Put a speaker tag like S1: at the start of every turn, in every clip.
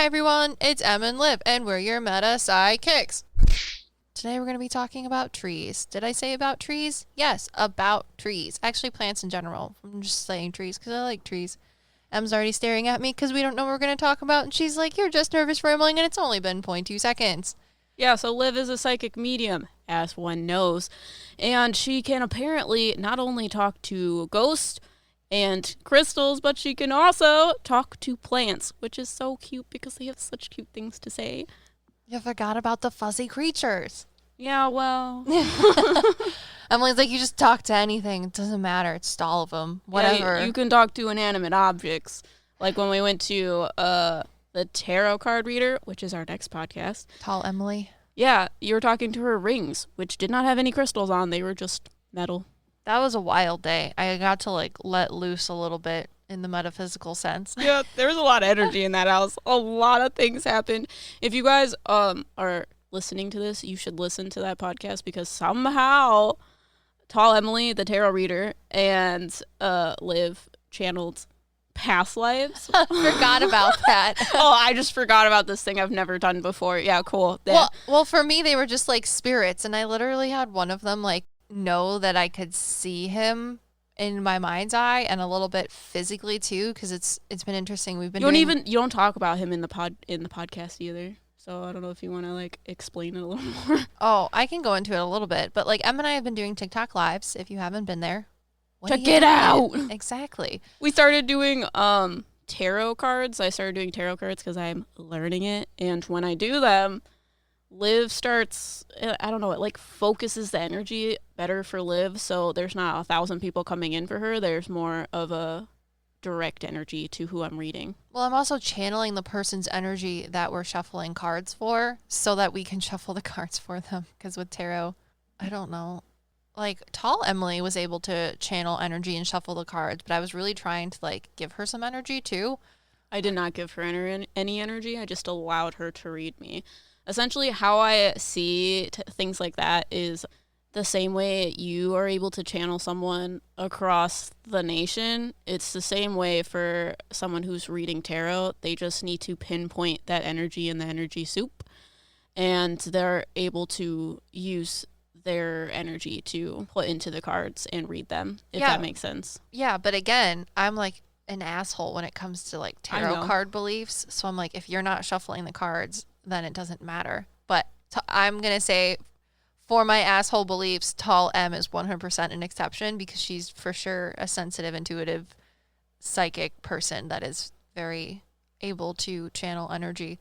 S1: everyone, it's Em and Liv, and we're your Meta PsycKicks. Today we're going to be talking about trees. Did I say about trees? Yes, about trees. Actually, plants in general. I'm just saying trees because I like trees. Em's already staring at me because we don't know what we're going to talk about, and she's like, you're just nervous rambling, and it's only been 0.2 seconds.
S2: Yeah, so Liv is a psychic medium, as one knows, and she can apparently not only talk to ghosts and crystals, but she can also talk to plants, which is so cute because they have such cute things to say.
S1: You forgot about the fuzzy creatures.
S2: Yeah, well.
S1: Emily's like, you just talk to anything. It doesn't matter. It's just all of them. Whatever.
S2: Yeah, you can talk to inanimate objects. Like when we went to the tarot card reader, which is our next podcast.
S1: Tall Emily.
S2: Yeah, you were talking to her rings, which did not have any crystals on. They were just metal.
S1: That was a wild day. I got to let loose a little bit in the metaphysical sense.
S2: Yeah, there was a lot of energy in that house. A lot of things happened. If you guys are listening to this, you should listen to that podcast because somehow Tall Emily, the tarot reader, and Liv channeled past lives.
S1: Forgot about that.
S2: Oh, I just forgot about this thing I've never done before. Yeah, cool.
S1: Well, for me, they were just like spirits, and I literally had one of them know that I could see him in my mind's eye and a little bit physically too, because it's been interesting. We've been
S2: you don't talk about him in the podcast either. So I don't know if you want to explain it a little more.
S1: Oh, I can go into it a little bit, but Em and I have been doing TikTok lives. If you haven't been there,
S2: check it out.
S1: Exactly.
S2: We started doing tarot cards. I started doing tarot cards because I'm learning it, and when I do them, Liv starts, I don't know, it focuses the energy better for Liv, so there's not 1,000 people coming in for her. There's more of a direct energy to who I'm reading. Well,
S1: I'm also channeling the person's energy that we're shuffling cards for so that we can shuffle the cards for them, because with tarot, I don't know. Tall Emily was able to channel energy and shuffle the cards, but I was really trying to give her some energy too.
S2: I did not give her any energy. I just allowed her to read me. Essentially, how I see things like that is the same way you are able to channel someone across the nation. It's the same way for someone who's reading tarot. They just need to pinpoint that energy in the energy soup, and they're able to use their energy to put into the cards and read them, if that makes sense.
S1: Yeah, but again, I'm an asshole when it comes to tarot card beliefs. So I'm if you're not shuffling the cards, then it doesn't matter. But I'm going to say for my asshole beliefs, Tall M is 100% an exception because she's for sure a sensitive, intuitive, psychic person that is very able to channel energy.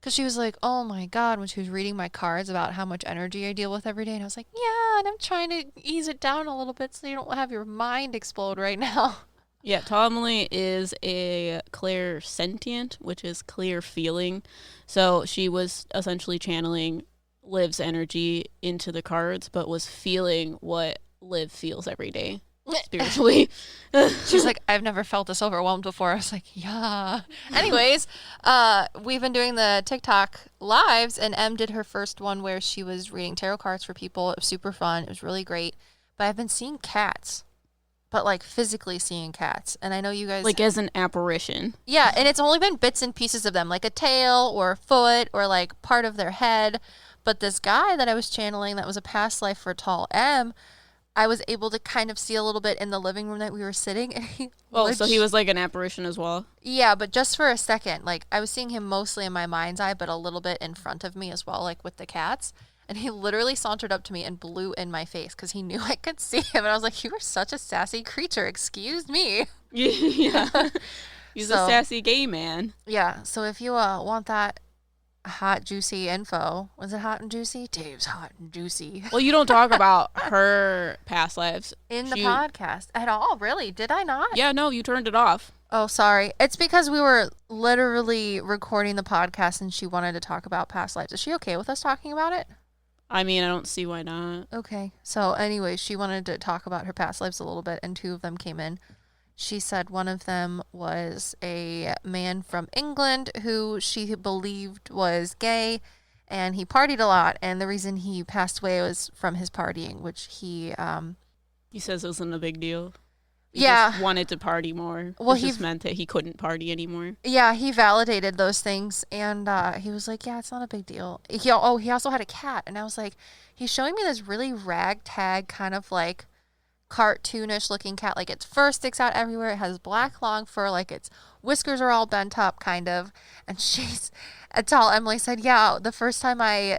S1: Because she was like, oh my God, when she was reading my cards about how much energy I deal with every day. And I was like, yeah, and I'm trying to ease it down a little bit so you don't have your mind explode right now.
S2: Yeah, Tall Emily is a clairsentient, which is clear feeling. So she was essentially channeling Liv's energy into the cards, but was feeling what Liv feels every day spiritually.
S1: She's like, I've never felt this overwhelmed before. I was like, yeah. Anyways, we've been doing the TikTok lives, and Em did her first one where she was reading tarot cards for people. It was super fun. It was really great. But I've been seeing cats. But physically seeing cats. And I know you guys...
S2: as an apparition.
S1: Yeah, and it's only been bits and pieces of them, a tail or a foot or part of their head. But this guy that I was channeling that was a past life for Tall M, I was able to kind of see a little bit in the living room that we were sitting. And
S2: so he was an apparition as well?
S1: Yeah, but just for a second. I was seeing him mostly in my mind's eye, but a little bit in front of me as well, with the cats. And he literally sauntered up to me and blew in my face because he knew I could see him. And I was like, you are such a sassy creature. Excuse me.
S2: Yeah. He's a sassy gay man.
S1: Yeah. So if you want that hot, juicy info, was it hot and juicy? Dave's hot and juicy.
S2: Well, you don't talk about her past lives.
S1: In the podcast at all, really? Did I not?
S2: Yeah, no, you turned it off.
S1: Oh, sorry. It's because we were literally recording the podcast and she wanted to talk about past lives. Is she okay with us talking about it?
S2: I mean, I don't see why not.
S1: Okay. So anyway, she wanted to talk about her past lives a little bit, and two of them came in. She said one of them was a man from England who she believed was gay, and he partied a lot, and the reason he passed away was from his partying, which he
S2: says isn't a big deal. He just wanted to party more.
S1: Well,
S2: it just meant that he couldn't party anymore.
S1: Yeah, he validated those things, and he was like, yeah, it's not a big deal. He also had a cat, and I was like, he's showing me this really ragtag kind of like cartoonish looking cat. Like its fur sticks out everywhere. It has black long fur. Like its whiskers are all bent up kind of. And Emily said, yeah, the first time I,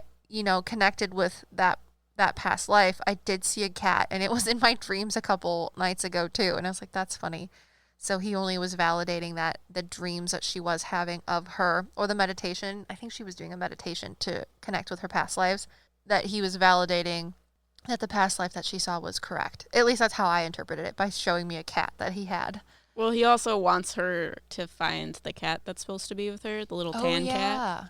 S1: connected with that past life, I did see a cat, and it was in my dreams a couple nights ago too. And I was like, that's funny. So he only was validating that the dreams that she was having of her, or the meditation, I think she was doing a meditation to connect with her past lives, that he was validating that the past life that she saw was correct. At least that's how I interpreted it, by showing me a cat that he had.
S2: Well, he also wants her to find the cat that's supposed to be with her, the little tan cat.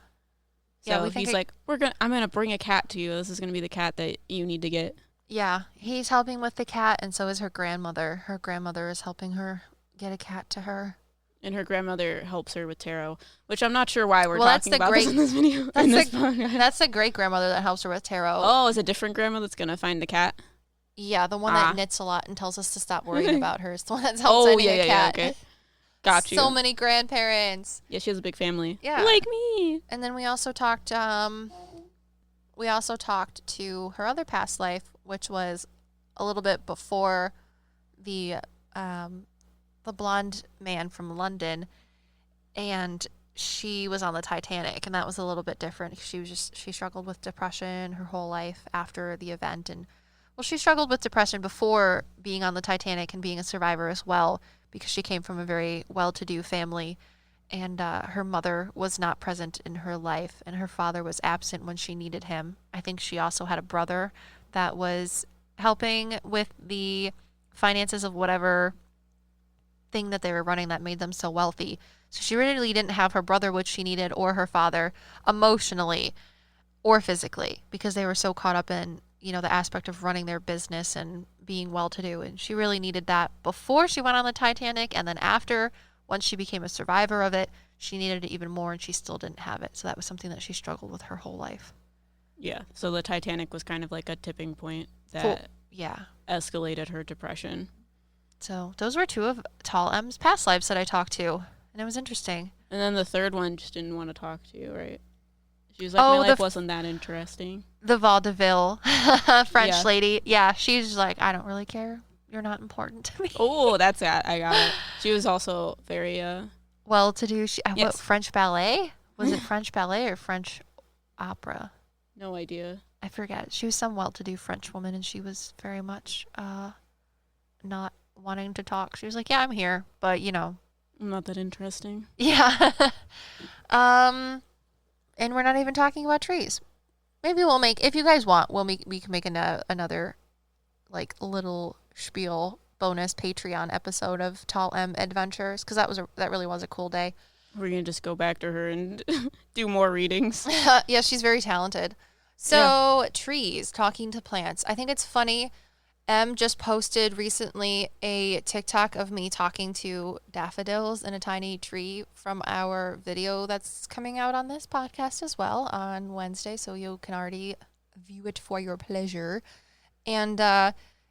S2: So he's like, I'm gonna bring a cat to you. This is gonna be the cat that you need to get.
S1: Yeah, he's helping with the cat, and so is her grandmother. Her grandmother is helping her get a cat to her.
S2: And her grandmother helps her with tarot, which I'm not sure why we're talking about this in this video.
S1: That's the great grandmother that helps her with tarot.
S2: Oh, is a different grandma that's going to find the cat?
S1: Yeah, the one that knits a lot and tells us to stop worrying about her. It's the one that helps finding a cat.
S2: Yeah, okay. Got you.
S1: So many grandparents.
S2: Yeah, she has a big family.
S1: Yeah.
S2: Like me.
S1: And then we also talked to her other past life, which was a little bit before the blonde man from London, and she was on the Titanic, and that was a little bit different. She struggled with depression her whole life after the event, and she struggled with depression before being on the Titanic and being a survivor as well, because she came from a very well-to-do family, and her mother was not present in her life, and her father was absent when she needed him. I think she also had a brother that was helping with the finances of whatever thing that they were running that made them so wealthy. So she really didn't have her brother, which she needed, or her father, emotionally or physically, because they were so caught up in, the aspect of running their business and being well-to-do. And she really needed that before she went on the Titanic, and then after, once she became a survivor of it, she needed it even more, and she still didn't have it. So that was something that she struggled with her whole life.
S2: Yeah, so the Titanic was kind of like a tipping point that escalated her depression.
S1: So those were two of Tall M's past lives that I talked to, and it was interesting.
S2: And then the third one just didn't want to talk to you, right? She was like, my life wasn't that interesting.
S1: The vaudeville French lady. Yeah, she's like, I don't really care. You're not important to me.
S2: Oh, that's it. I got it. She was also very...
S1: well-to-do. What, French ballet? Was it French ballet or French opera?
S2: No idea.
S1: I forget. She was some well-to-do French woman, and she was very much not wanting to talk. She was like, yeah, I'm here, but I'm
S2: not that interesting.
S1: Yeah. And we're not even talking about trees. Maybe we'll make, if you guys want, we can make another like little spiel bonus Patreon episode of Tall M Adventures, because that really was a cool day.
S2: We're gonna just go back to her and do more readings.
S1: Yeah, she's very talented. So trees, talking to plants. I think it's funny. Em just posted recently a TikTok of me talking to daffodils in a tiny tree from our video that's coming out on this podcast as well on Wednesday, so you can already view it for your pleasure. And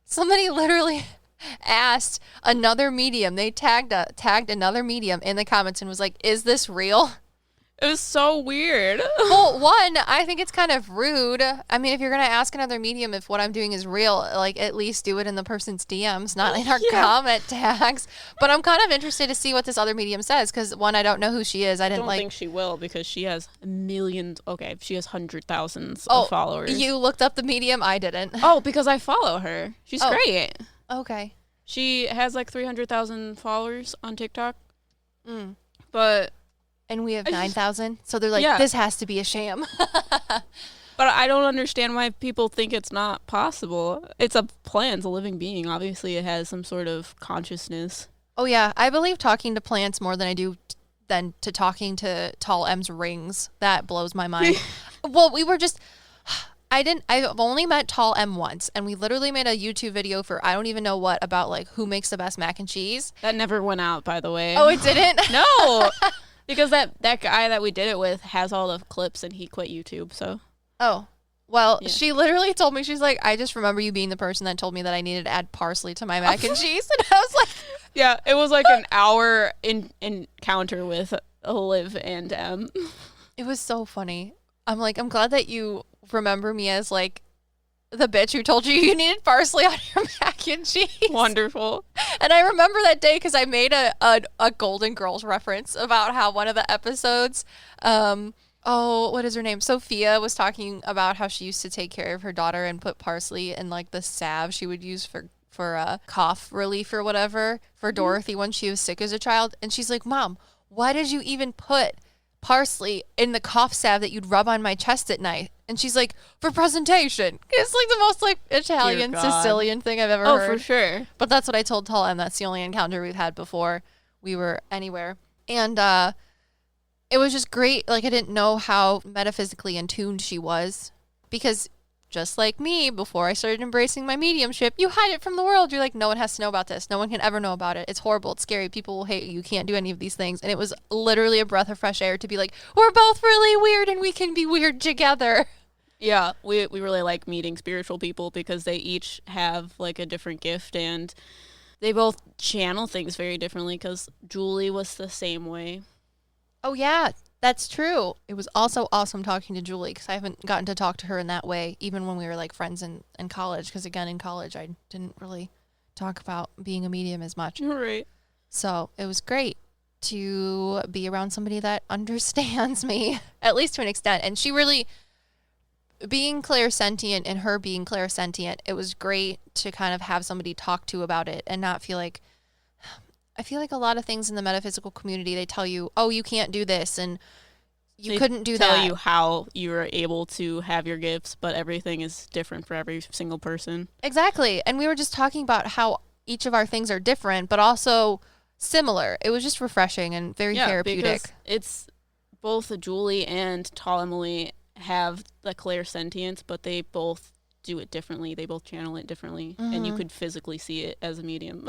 S1: somebody literally asked another medium. They tagged another medium in the comments and was like, "Is this real?"
S2: It was so weird.
S1: Well, one, I think it's kind of rude. I mean, if you're going to ask another medium if what I'm doing is real, like, at least do it in the person's DMs, not in our comment tags. But I'm kind of interested to see what this other medium says, because, one, I don't know who she is. I don't think
S2: she will, because she has millions. Okay, she has hundred thousands of followers.
S1: You looked up the medium? I didn't.
S2: Oh, because I follow her. She's great.
S1: Okay.
S2: She has like 300,000 followers on TikTok. But...
S1: And we have 9,000. So they're like, this has to be a sham.
S2: But I don't understand why people think it's not possible. It's a plant, it's a living being. Obviously, it has some sort of consciousness.
S1: Oh, yeah. I believe talking to plants more than I do than to talking to Tall M's rings. That blows my mind. Well, we were just... I've only met Tall M once, and we literally made a YouTube video for I don't even know what about like who makes the best mac and cheese.
S2: That never went out, by the way.
S1: Oh, it didn't?
S2: No. Because that guy that we did it with has all the clips, and he quit YouTube, so.
S1: Oh. Well, she literally told me, she's like, I just remember you being the person that told me that I needed to add parsley to my mac and cheese. And I was like...
S2: Yeah, it was like an hour encounter with Liv and Em.
S1: It was so funny. I'm like, I'm glad that you remember me as like the bitch who told you needed parsley on your mac and cheese.
S2: Wonderful.
S1: And I remember that day because I made a Golden Girls reference about how one of the episodes, what is her name? Sophia was talking about how she used to take care of her daughter and put parsley in like the salve she would use for cough relief or whatever for Dorothy when she was sick as a child. And she's like, Mom, why did you even put parsley in the cough salve that you'd rub on my chest at night? And she's like, for presentation. It's like the most like Italian Sicilian thing I've ever heard.
S2: Oh, for sure.
S1: But that's what I told Tala, and that's the only encounter we've had before we were anywhere. And it was just great. Like, I didn't know how metaphysically in tune she was, because just like me, before I started embracing my mediumship, you hide it from the world. You're like, no one has to know about this. No one can ever know about it. It's horrible. It's scary. People will hate you. You can't do any of these things. And it was literally a breath of fresh air to be like, we're both really weird and we can be weird together.
S2: Yeah, we really like meeting spiritual people because they each have like a different gift and they both channel things very differently, because Julie was the same way.
S1: Oh, yeah. That's true. It was also awesome talking to Julie, because I haven't gotten to talk to her in that way, even when we were like friends in college. Because again, in college, I didn't really talk about being a medium as much.
S2: Right.
S1: So it was great to be around somebody that understands me, at least to an extent. And she really, being clairsentient and her being clairsentient, it was great to kind of have somebody talk to about it and not feel like, I feel like a lot of things in the metaphysical community, they tell you, oh, you can't do this and you couldn't do that.
S2: They tell you how you're able to have your gifts, but everything is different for every single person.
S1: Exactly. And we were just talking about how each of our things are different, but also similar. It was just refreshing and very therapeutic.
S2: Because it's both Julie and Tall Emily have the clairsentience, but they both do it differently. They both channel it differently, and you could physically see it as a medium,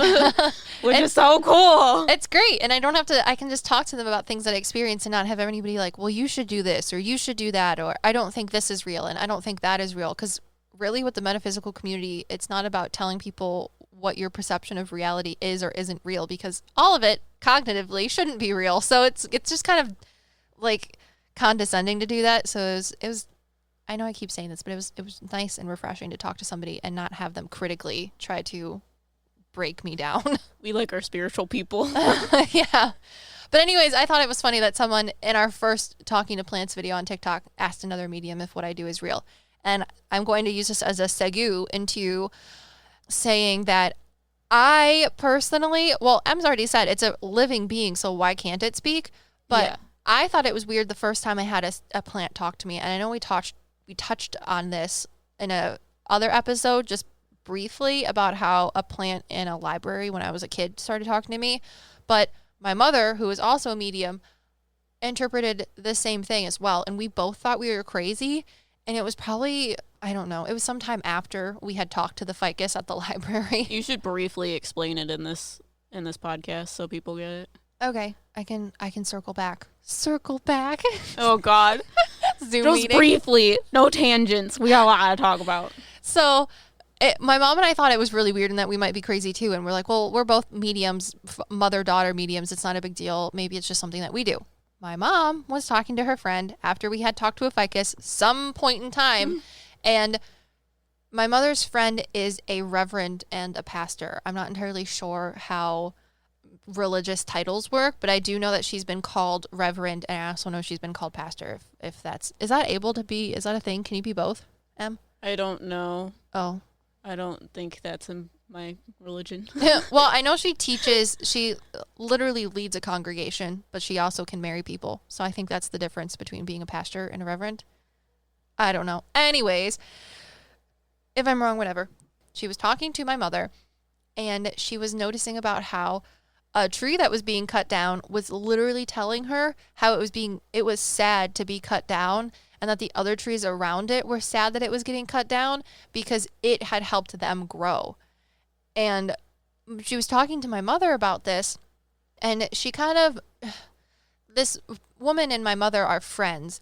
S2: which is so cool.
S1: It's great. And I can just talk to them about things that I experience and not have anybody like, well, you should do this or you should do that, or I don't think this is real and I don't think that is real. Because really with the metaphysical community, it's not about telling people what your perception of reality is or isn't real, because all of it cognitively shouldn't be real. So it's just kind of like condescending to do that. So it was I know I keep saying this, but it was nice and refreshing to talk to somebody and not have them critically try to break me down.
S2: We like our spiritual people.
S1: Yeah. But anyways, I thought it was funny that someone in our first Talking to Plants video on TikTok asked another medium if what I do is real. And I'm going to use this as a segue into saying that I personally, well, Em's already said it's a living being, so why can't it speak? But yeah. I thought it was weird the first time I had a plant talk to me. And I know we touched on this in a other episode just briefly about how a plant in a library when I was a kid started talking to me. But my mother, who is also a medium, interpreted the same thing as well. And we both thought we were crazy. And it was probably, I don't know, it was sometime after we had talked to the ficus at the library.
S2: You should briefly explain it in this podcast so people get it.
S1: Okay, I can circle back. Circle back.
S2: Oh God.
S1: Zoom
S2: just
S1: meeting.
S2: Briefly, no tangents. We got a lot to talk about.
S1: So my mom and I thought it was really weird and that we might be crazy too. And we're like, well, we're both mediums, mother-daughter mediums. It's not a big deal. Maybe it's just something that we do. My mom was talking to her friend after we had talked to a ficus some point in time. And my mother's friend is a reverend and a pastor. I'm not entirely sure how religious titles work, but I do know that she's been called reverend, and I also know she's been called pastor. If that's, is that a thing? Can you be both, Em?
S2: I don't know.
S1: Oh.
S2: I don't think that's in my religion.
S1: Well, I know she literally leads a congregation, but she also can marry people. So I think that's the difference between being a pastor and a reverend. I don't know. Anyways, if I'm wrong, whatever. She was talking to my mother, and she was noticing about how a tree that was being cut down was literally telling her how it was sad to be cut down, and that the other trees around it were sad that it was getting cut down because it had helped them grow. And she was talking to my mother about this, and she this woman and my mother are friends,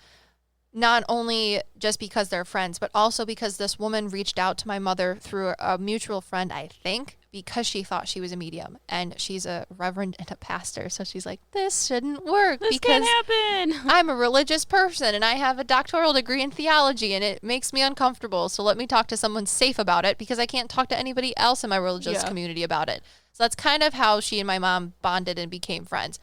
S1: not only just because they're friends, but also because this woman reached out to my mother through a mutual friend, I think, because she thought she was a medium, and she's a reverend and a pastor. So she's like, this shouldn't work.
S2: This can't happen.
S1: I'm a religious person and I have a doctoral degree in theology and it makes me uncomfortable. So let me talk to someone safe about it because I can't talk to anybody else in my religious community about it. So that's kind of how she and my mom bonded and became friends.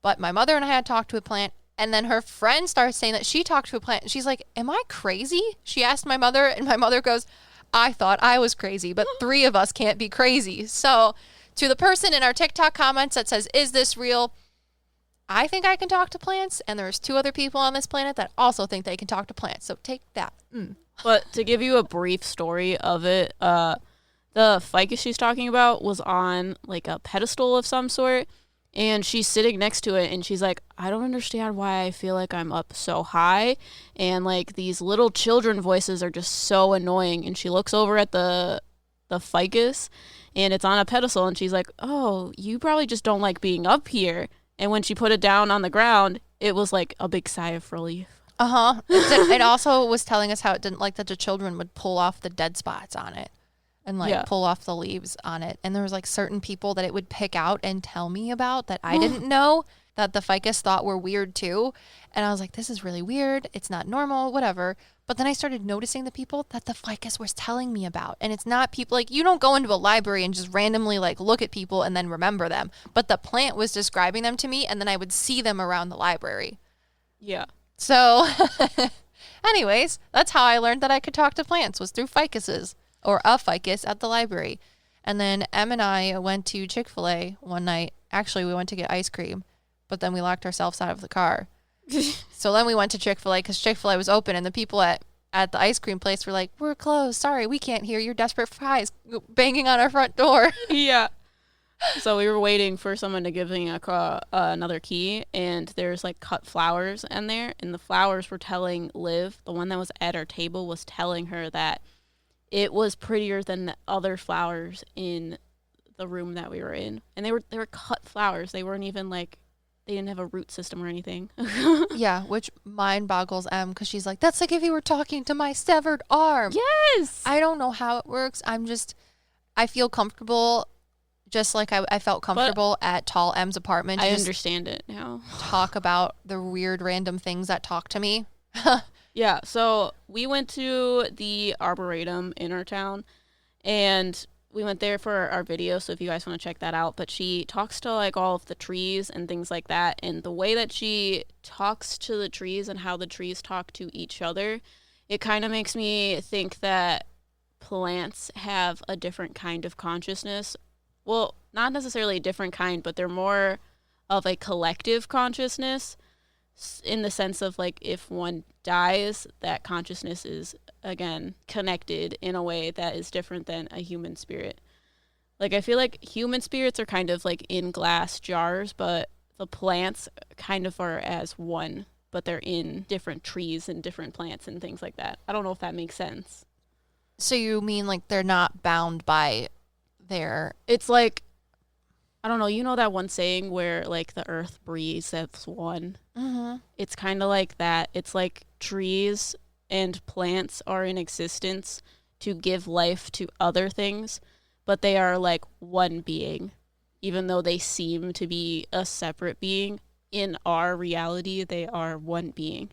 S1: But my mother and I had talked to a plant. And then her friend starts saying that she talked to a plant. And she's like, am I crazy? She asked my mother, and my mother goes, I thought I was crazy, but 3 of us can't be crazy. So to the person in our TikTok comments that says, is this real? I think I can talk to plants. And there's 2 other people on this planet that also think they can talk to plants. So take that.
S2: But to give you a brief story of it, the ficus she's talking about was on like a pedestal of some sort. And she's sitting next to it, and she's like, I don't understand why I feel like I'm up so high. And, like, these little children voices are just so annoying. And she looks over at the ficus, and it's on a pedestal, and she's like, oh, you probably just don't like being up here. And when she put it down on the ground, it was like a big sigh of relief.
S1: Uh-huh. It also was telling us how it didn't like that the children would pull off the dead spots on it. And pull off the leaves on it. And there was like certain people that it would pick out and tell me about that I didn't know that the ficus thought were weird too. And I was like, this is really weird. It's not normal, whatever. But then I started noticing the people that the ficus was telling me about. And it's not people like, you don't go into a library and just randomly like look at people and then remember them. But the plant was describing them to me, and then I would see them around the library.
S2: Yeah.
S1: So anyways, that's how I learned that I could talk to plants, was through ficuses. Or a ficus at the library. And then Em and I went to Chick-Fil-A one night. Actually, we went to get ice cream, but then we locked ourselves out of the car. So then we went to Chick-Fil-A because Chick-Fil-A was open, and the people at the ice cream place were like, we're closed. Sorry, we can't hear your desperate cries banging on our front door.
S2: Yeah. So we were waiting for someone to give me another key, and there's like cut flowers in there, and the flowers were telling Liv, the one that was at our table, was telling her that it was prettier than the other flowers in the room that we were in. And they were cut flowers. They weren't even like, they didn't have a root system or anything.
S1: Yeah, which mind boggles Em because she's like, that's like if you were talking to my severed arm.
S2: Yes!
S1: I don't know how it works. I feel comfortable just like I felt comfortable at Tall Em's apartment.
S2: I understand it now.
S1: Talk about the weird random things that talk to me.
S2: Yeah, so we went to the Arboretum in our town, and we went there for our video, so if you guys want to check that out. But she talks to, like, all of the trees and things like that, and the way that she talks to the trees and how the trees talk to each other, it kind of makes me think that plants have a different kind of consciousness. Well, not necessarily a different kind, but they're more of a collective consciousness, in the sense of like if one dies, that consciousness is again connected in a way that is different than a human spirit. Like I feel like human spirits are kind of like in glass jars, but the plants kind of are as one, but they're in different trees and different plants and things like that. I don't know if that makes sense.
S1: So you mean like they're not bound by their...
S2: It's like, I don't know, you know that one saying where like the earth breathes as one?
S1: Mm-hmm.
S2: It's kind of like that. It's like trees and plants are in existence to give life to other things, but they are like one being, even though they seem to be a separate being. In our reality, they are one being.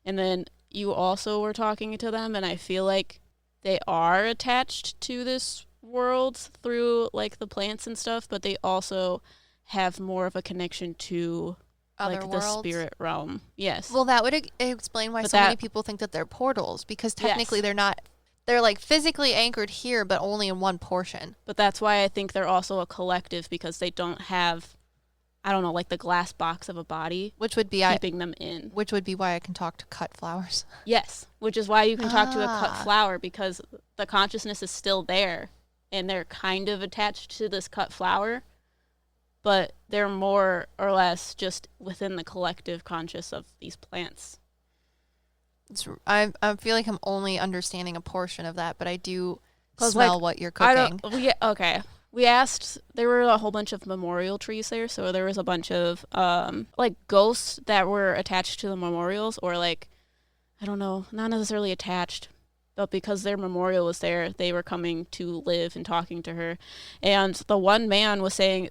S2: And then you also were talking to them, and I feel like they are attached to this world through like the plants and stuff, but they also have more of a connection to
S1: other
S2: like
S1: worlds?
S2: the spirit realm. Yes.
S1: Well, that would explain why many people think that they're portals, because technically they're not. They're like physically anchored here, but only in one portion.
S2: But that's why I think they're also a collective, because they don't have, I don't know, like the glass box of a body,
S1: which would be
S2: keeping them in.
S1: Which would be why I can talk to cut flowers.
S2: Yes, which is why you can talk to a cut flower, because the consciousness is still there, and they're kind of attached to this cut flower, but they're more or less just within the collective conscious of these plants.
S1: I feel like I'm only understanding a portion of that, but I do smell what you're cooking.
S2: Okay. We asked, there were a whole bunch of memorial trees there, so there was a bunch of like ghosts that were attached to the memorials, or like, I don't know, not necessarily attached, but because their memorial was there, they were coming to live and talking to her. And the one man was saying,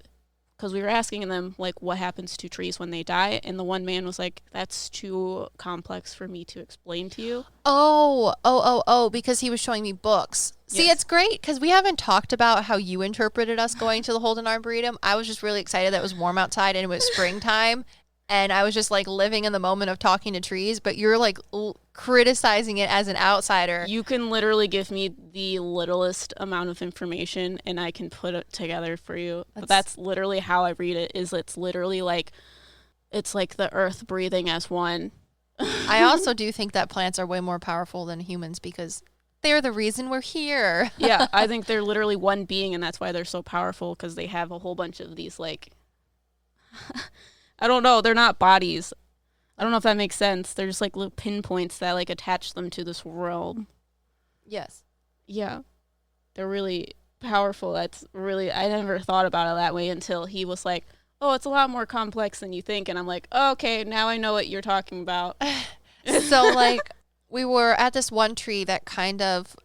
S2: because we were asking them, like, what happens to trees when they die? And the one man was like, that's too complex for me to explain to you.
S1: Oh, because he was showing me books. See,
S2: Yes.
S1: it's great because we haven't talked about how you interpreted us going to the Holden Arboretum. I was just really excited that it was warm outside and it was springtime. And I was just like living in the moment of talking to trees, but you're like criticizing it as an outsider.
S2: You can literally give me the littlest amount of information and I can put it together for you. But that's literally how I read it, is it's literally like, it's like the earth breathing as one.
S1: I also do think that plants are way more powerful than humans because they're the reason we're here.
S2: Yeah, I think they're literally one being, and that's why they're so powerful, because they have a whole bunch of these, like, I don't know, they're not bodies. I don't know if that makes sense. They're just like little pinpoints that like attach them to this world.
S1: Yes.
S2: Yeah. They're really powerful. That's really, I never thought about it that way until he was like, oh, it's a lot more complex than you think. And I'm like, oh, okay, now I know what you're talking about.
S1: So like we were at this one tree that kind of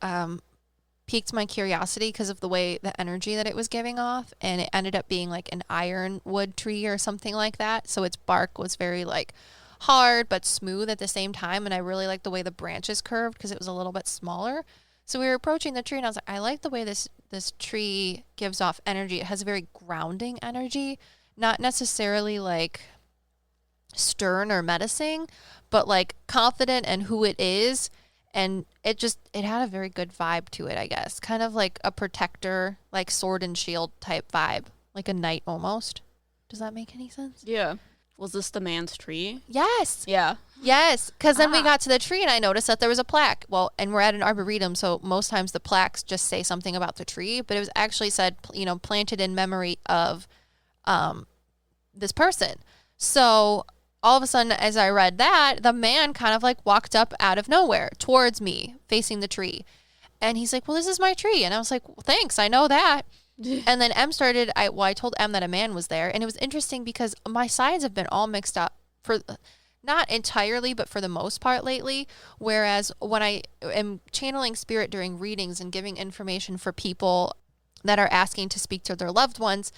S1: piqued my curiosity because of the way the energy that it was giving off, and it ended up being like an ironwood tree or something like that. So its bark was very like hard but smooth at the same time, and I really liked the way the branches curved because it was a little bit smaller. So we were approaching the tree and I was like, I like the way this tree gives off energy. It has a very grounding energy, not necessarily like stern or menacing, but like confident in who it is. And it had a very good vibe to it, I guess. Kind of like a protector, like sword and shield type vibe. Like a knight almost. Does that make any sense?
S2: Yeah. Was this the man's tree?
S1: Yes.
S2: Yeah.
S1: Yes. Because then we got to the tree and I noticed that there was a plaque. Well, and we're at an arboretum, so most times the plaques just say something about the tree. But it was actually said, planted in memory of this person. So all of a sudden, as I read that, the man kind of like walked up out of nowhere towards me, facing the tree. And he's like, well, this is my tree. And I was like, well, thanks, I know that. And then I told M that a man was there. And it was interesting because my signs have been all mixed up, for not entirely, but for the most part lately. Whereas when I am channeling spirit during readings and giving information for people that are asking to speak to their loved ones,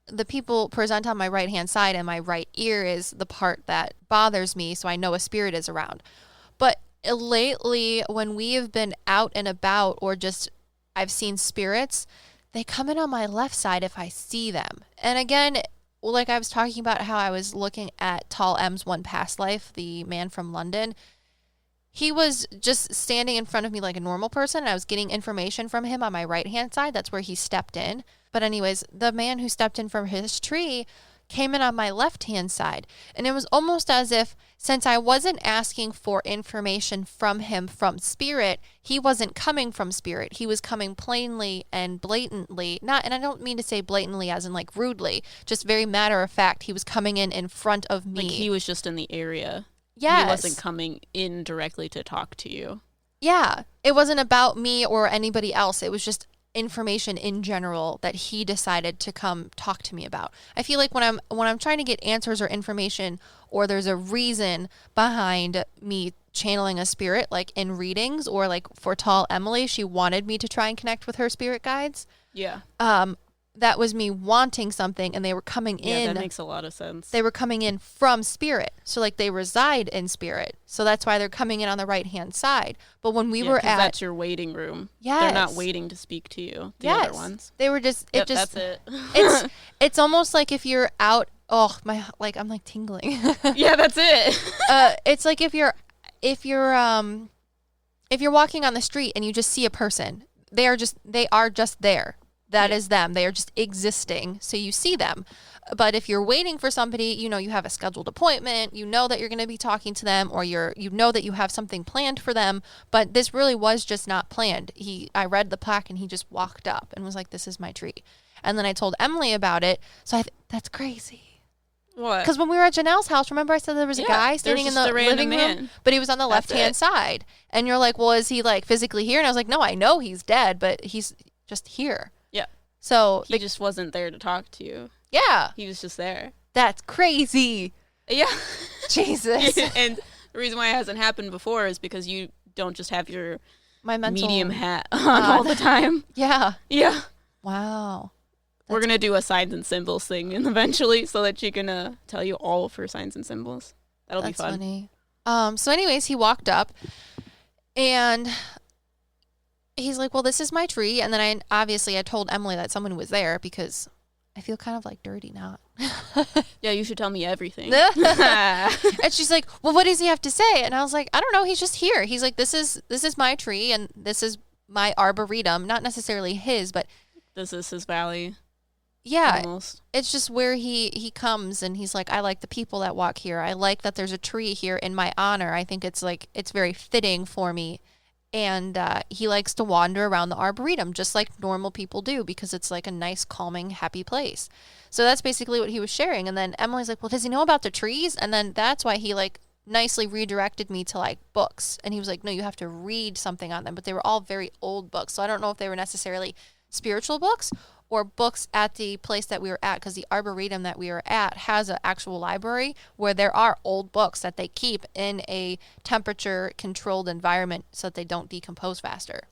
S1: the people present on my right hand side, and my right ear is the part that bothers me, so I know a spirit is around. But lately, when we have been out and about, or just I've seen spirits, they come in on my left side if I see them. And again, like I was talking about how I was looking at Tall M's one past life, the man from London. He was just standing in front of me like a normal person, and I was getting information from him on my right hand side. That's where he stepped in. But anyways, the man who stepped in from his tree came in on my left-hand side. And it was almost as if, since I wasn't asking for information from him from spirit, he wasn't coming from spirit. He was coming plainly and blatantly. And I don't mean to say blatantly as in like rudely, just very matter of fact. He was coming in front of me.
S2: Like he was just in the area.
S1: Yes.
S2: He wasn't coming in directly to talk to you.
S1: Yeah. It wasn't about me or anybody else. It was just information in general that he decided to come talk to me about. I feel like when I'm trying to get answers or information, or there's a reason behind me channeling a spirit, like in readings, or like for Tall Emily, she wanted me to try and connect with her spirit guides.
S2: Yeah.
S1: That was me wanting something, and they were coming in.
S2: Yeah, that makes a lot of sense.
S1: They were coming in from spirit. So like they reside in spirit. So that's why they're coming in on the right-hand side. But when we were at...
S2: that's your waiting room.
S1: Yes.
S2: They're not waiting to speak to you. The other ones.
S1: They were just...
S2: That's it.
S1: It's almost like if you're out... Oh, I'm like tingling.
S2: Yeah, that's it.
S1: It's like if you're walking on the street and you just see a person, they are just there. That is them. They are just existing. So you see them. But if you're waiting for somebody, you have a scheduled appointment, you know that you're going to be talking to them, or you know that you have something planned for them. But this really was just not planned. I read the plaque and he just walked up and was like, this is my tree. And then I told Emily about it. So that's crazy.
S2: What?
S1: Because when we were at Janelle's house, remember I said there was a guy standing in the living room, but he was on the left-hand side. And you're like, well, is he like physically here? And I was like, no, I know he's dead, but he's just here.
S2: Yeah.
S1: So
S2: he just wasn't there to talk to you.
S1: Yeah.
S2: He was just there.
S1: That's crazy.
S2: Yeah.
S1: Jesus.
S2: And The reason why it hasn't happened before is because you don't just have your medium hat on all the time.
S1: Yeah.
S2: Yeah.
S1: Wow.
S2: We're going to do a signs and symbols thing eventually so that she can tell you all of her signs and symbols. That'll be fun.
S1: Funny. So anyways, he walked up and he's like, well, this is my tree. And then I told Emily that someone was there because I feel kind of like dirty now.
S2: Yeah, you should tell me everything.
S1: And she's like, well, what does he have to say? And I was like, I don't know. He's just here. He's like, this is my tree and this is my arboretum. Not necessarily his, but
S2: this is his valley.
S1: Yeah,
S2: almost. It's
S1: just where he comes and he's like, I like the people that walk here. I like that there's a tree here in my honor. I think it's very fitting for me. And he likes to wander around the Arboretum just like normal people do because it's like a nice, calming, happy place. So that's basically what he was sharing. And then Emily's like, well, does he know about the trees? And then that's why he like nicely redirected me to like books. And he was like, no, you have to read something on them. But they were all very old books. So I don't know if they were necessarily spiritual books or books at the place that we were at, because the Arboretum that we were at has an actual library where there are old books that they keep in a temperature-controlled environment so that they don't decompose faster.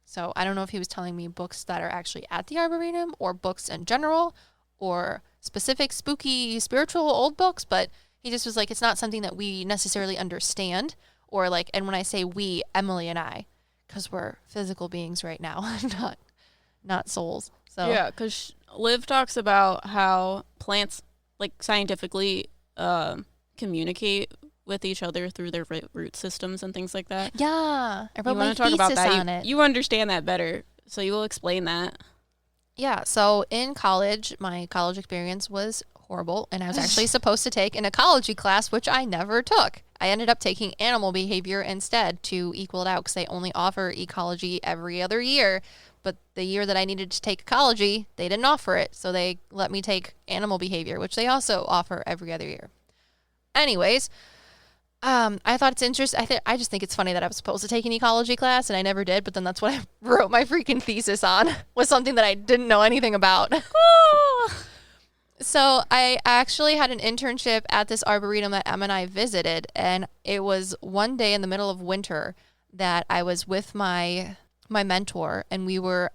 S1: So I don't know if he was telling me books that are actually at the Arboretum or books in general or specific spooky spiritual old books, but he just was like, it's not something that we necessarily understand, or like, and when I say we, Emily and I, because we're physical beings right now, not souls. So
S2: yeah, because Liv talks about how plants, like scientifically, communicate with each other through their root systems and things like that.
S1: Yeah, I wrote my
S2: talk
S1: thesis
S2: about that.
S1: on it.
S2: You understand that better, so you will explain that.
S1: Yeah, so in college, my college experience was horrible, and I was actually supposed to take an ecology class, which I never took. I ended up taking animal behavior instead to equal it out because they only offer ecology every other year. But the year that I needed to take ecology, they didn't offer it. So they let me take animal behavior, which they also offer every other year. Anyways, I thought it's interesting. I just think it's funny that I was supposed to take an ecology class and I never did. But then that's what I wrote my freaking thesis on, was something that I didn't know anything about. So I actually had an internship at this arboretum that Em and I visited. And it was one day in the middle of winter that I was with my mentor, and we were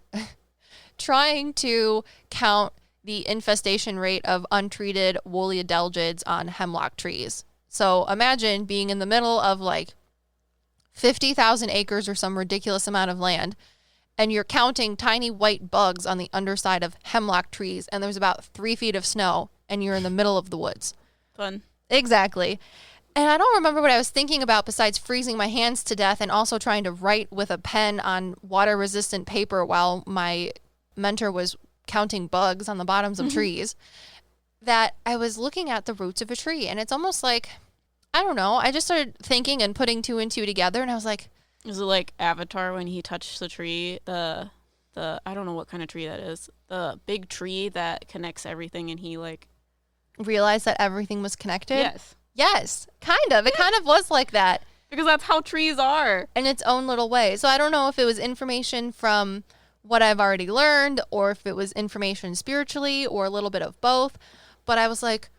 S1: trying to count the infestation rate of untreated woolly adelgids on hemlock trees. So imagine being in the middle of like 50,000 acres or some ridiculous amount of land, and you're counting tiny white bugs on the underside of hemlock trees, and there's about 3 feet of snow, and you're in the middle of the woods.
S2: Fun.
S1: Exactly. And I don't remember what I was thinking about besides freezing my hands to death and also trying to write with a pen on water-resistant paper while my mentor was counting bugs on the bottoms of trees, that I was looking at the roots of a tree. And it's almost like, I don't know, I just started thinking and putting two and two together, and I was like...
S2: Is it like Avatar when he touched the tree, the I don't know what kind of tree that is, the big tree that connects everything, and he like...
S1: realized that everything was connected?
S2: Yes,
S1: kind of. It kind of was like that.
S2: Because that's how trees are.
S1: In its own little way. So I don't know if it was information from what I've already learned or if it was information spiritually or a little bit of both. But I was like...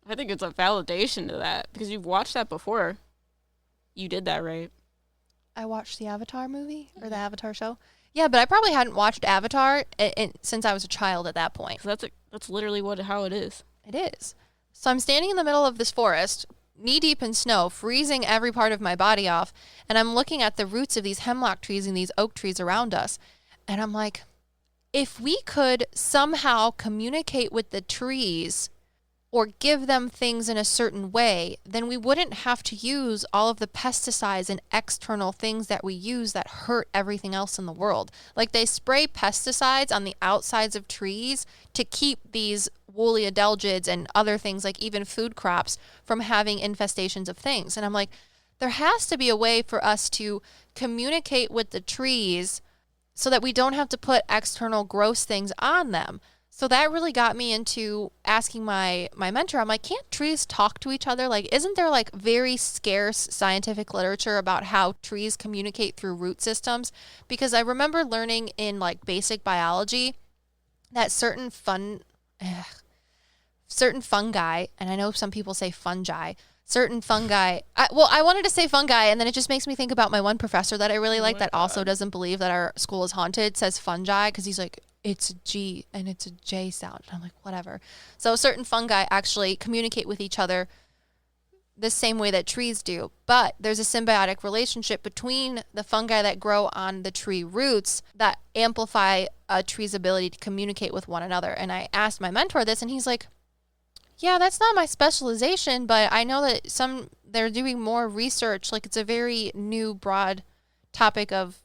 S2: I think it's a validation to that because you've watched that before. You did that, right?
S1: I watched the Avatar movie or the Avatar show. Yeah, but I probably hadn't watched Avatar since I was a child at that point.
S2: So that's literally how it is.
S1: It is. So I'm standing in the middle of this forest, knee-deep in snow, freezing every part of my body off, and I'm looking at the roots of these hemlock trees and these oak trees around us, and I'm like, if we could somehow communicate with the trees or give them things in a certain way, then we wouldn't have to use all of the pesticides and external things that we use that hurt everything else in the world. Like they spray pesticides on the outsides of trees to keep these woolly adelgids and other things like even food crops from having infestations of things. And I'm like, there has to be a way for us to communicate with the trees so that we don't have to put external gross things on them. So that really got me into asking my mentor, I'm like, can't trees talk to each other? Like, isn't there like very scarce scientific literature about how trees communicate through root systems? Because I remember learning in like basic biology that certain fungi, and I know some people say fungi, certain fungi. I wanted to say fungi, and then it just makes me think about my one professor that I really like that also doesn't believe that our school is haunted, says fungi, because he's like, it's a G and it's a J sound. And I'm like, whatever. So certain fungi actually communicate with each other the same way that trees do. But there's a symbiotic relationship between the fungi that grow on the tree roots that amplify a tree's ability to communicate with one another. And I asked my mentor this, and he's like, yeah, that's not my specialization, but I know that they're doing more research. Like, it's a very new, broad topic of,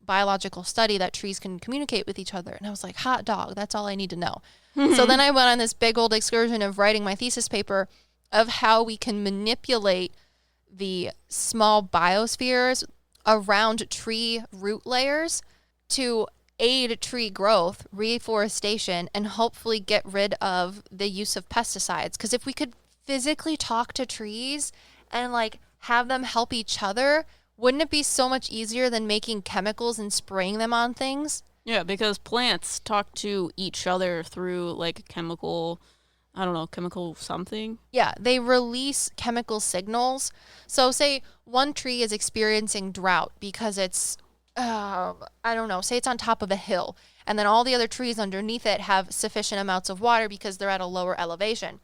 S1: biological study that trees can communicate with each other. And I was like, hot dog, that's all I need to know. So then I went on this big old excursion of writing my thesis paper of how we can manipulate the small biospheres around tree root layers to aid tree growth, reforestation, and hopefully get rid of the use of pesticides. Because if we could physically talk to trees and like have them help each other, wouldn't it be so much easier than making chemicals and spraying them on things?
S2: Yeah, because plants talk to each other through like chemical something.
S1: Yeah, they release chemical signals. So say one tree is experiencing drought because it's say it's on top of a hill, and then all the other trees underneath it have sufficient amounts of water because they're at a lower elevation.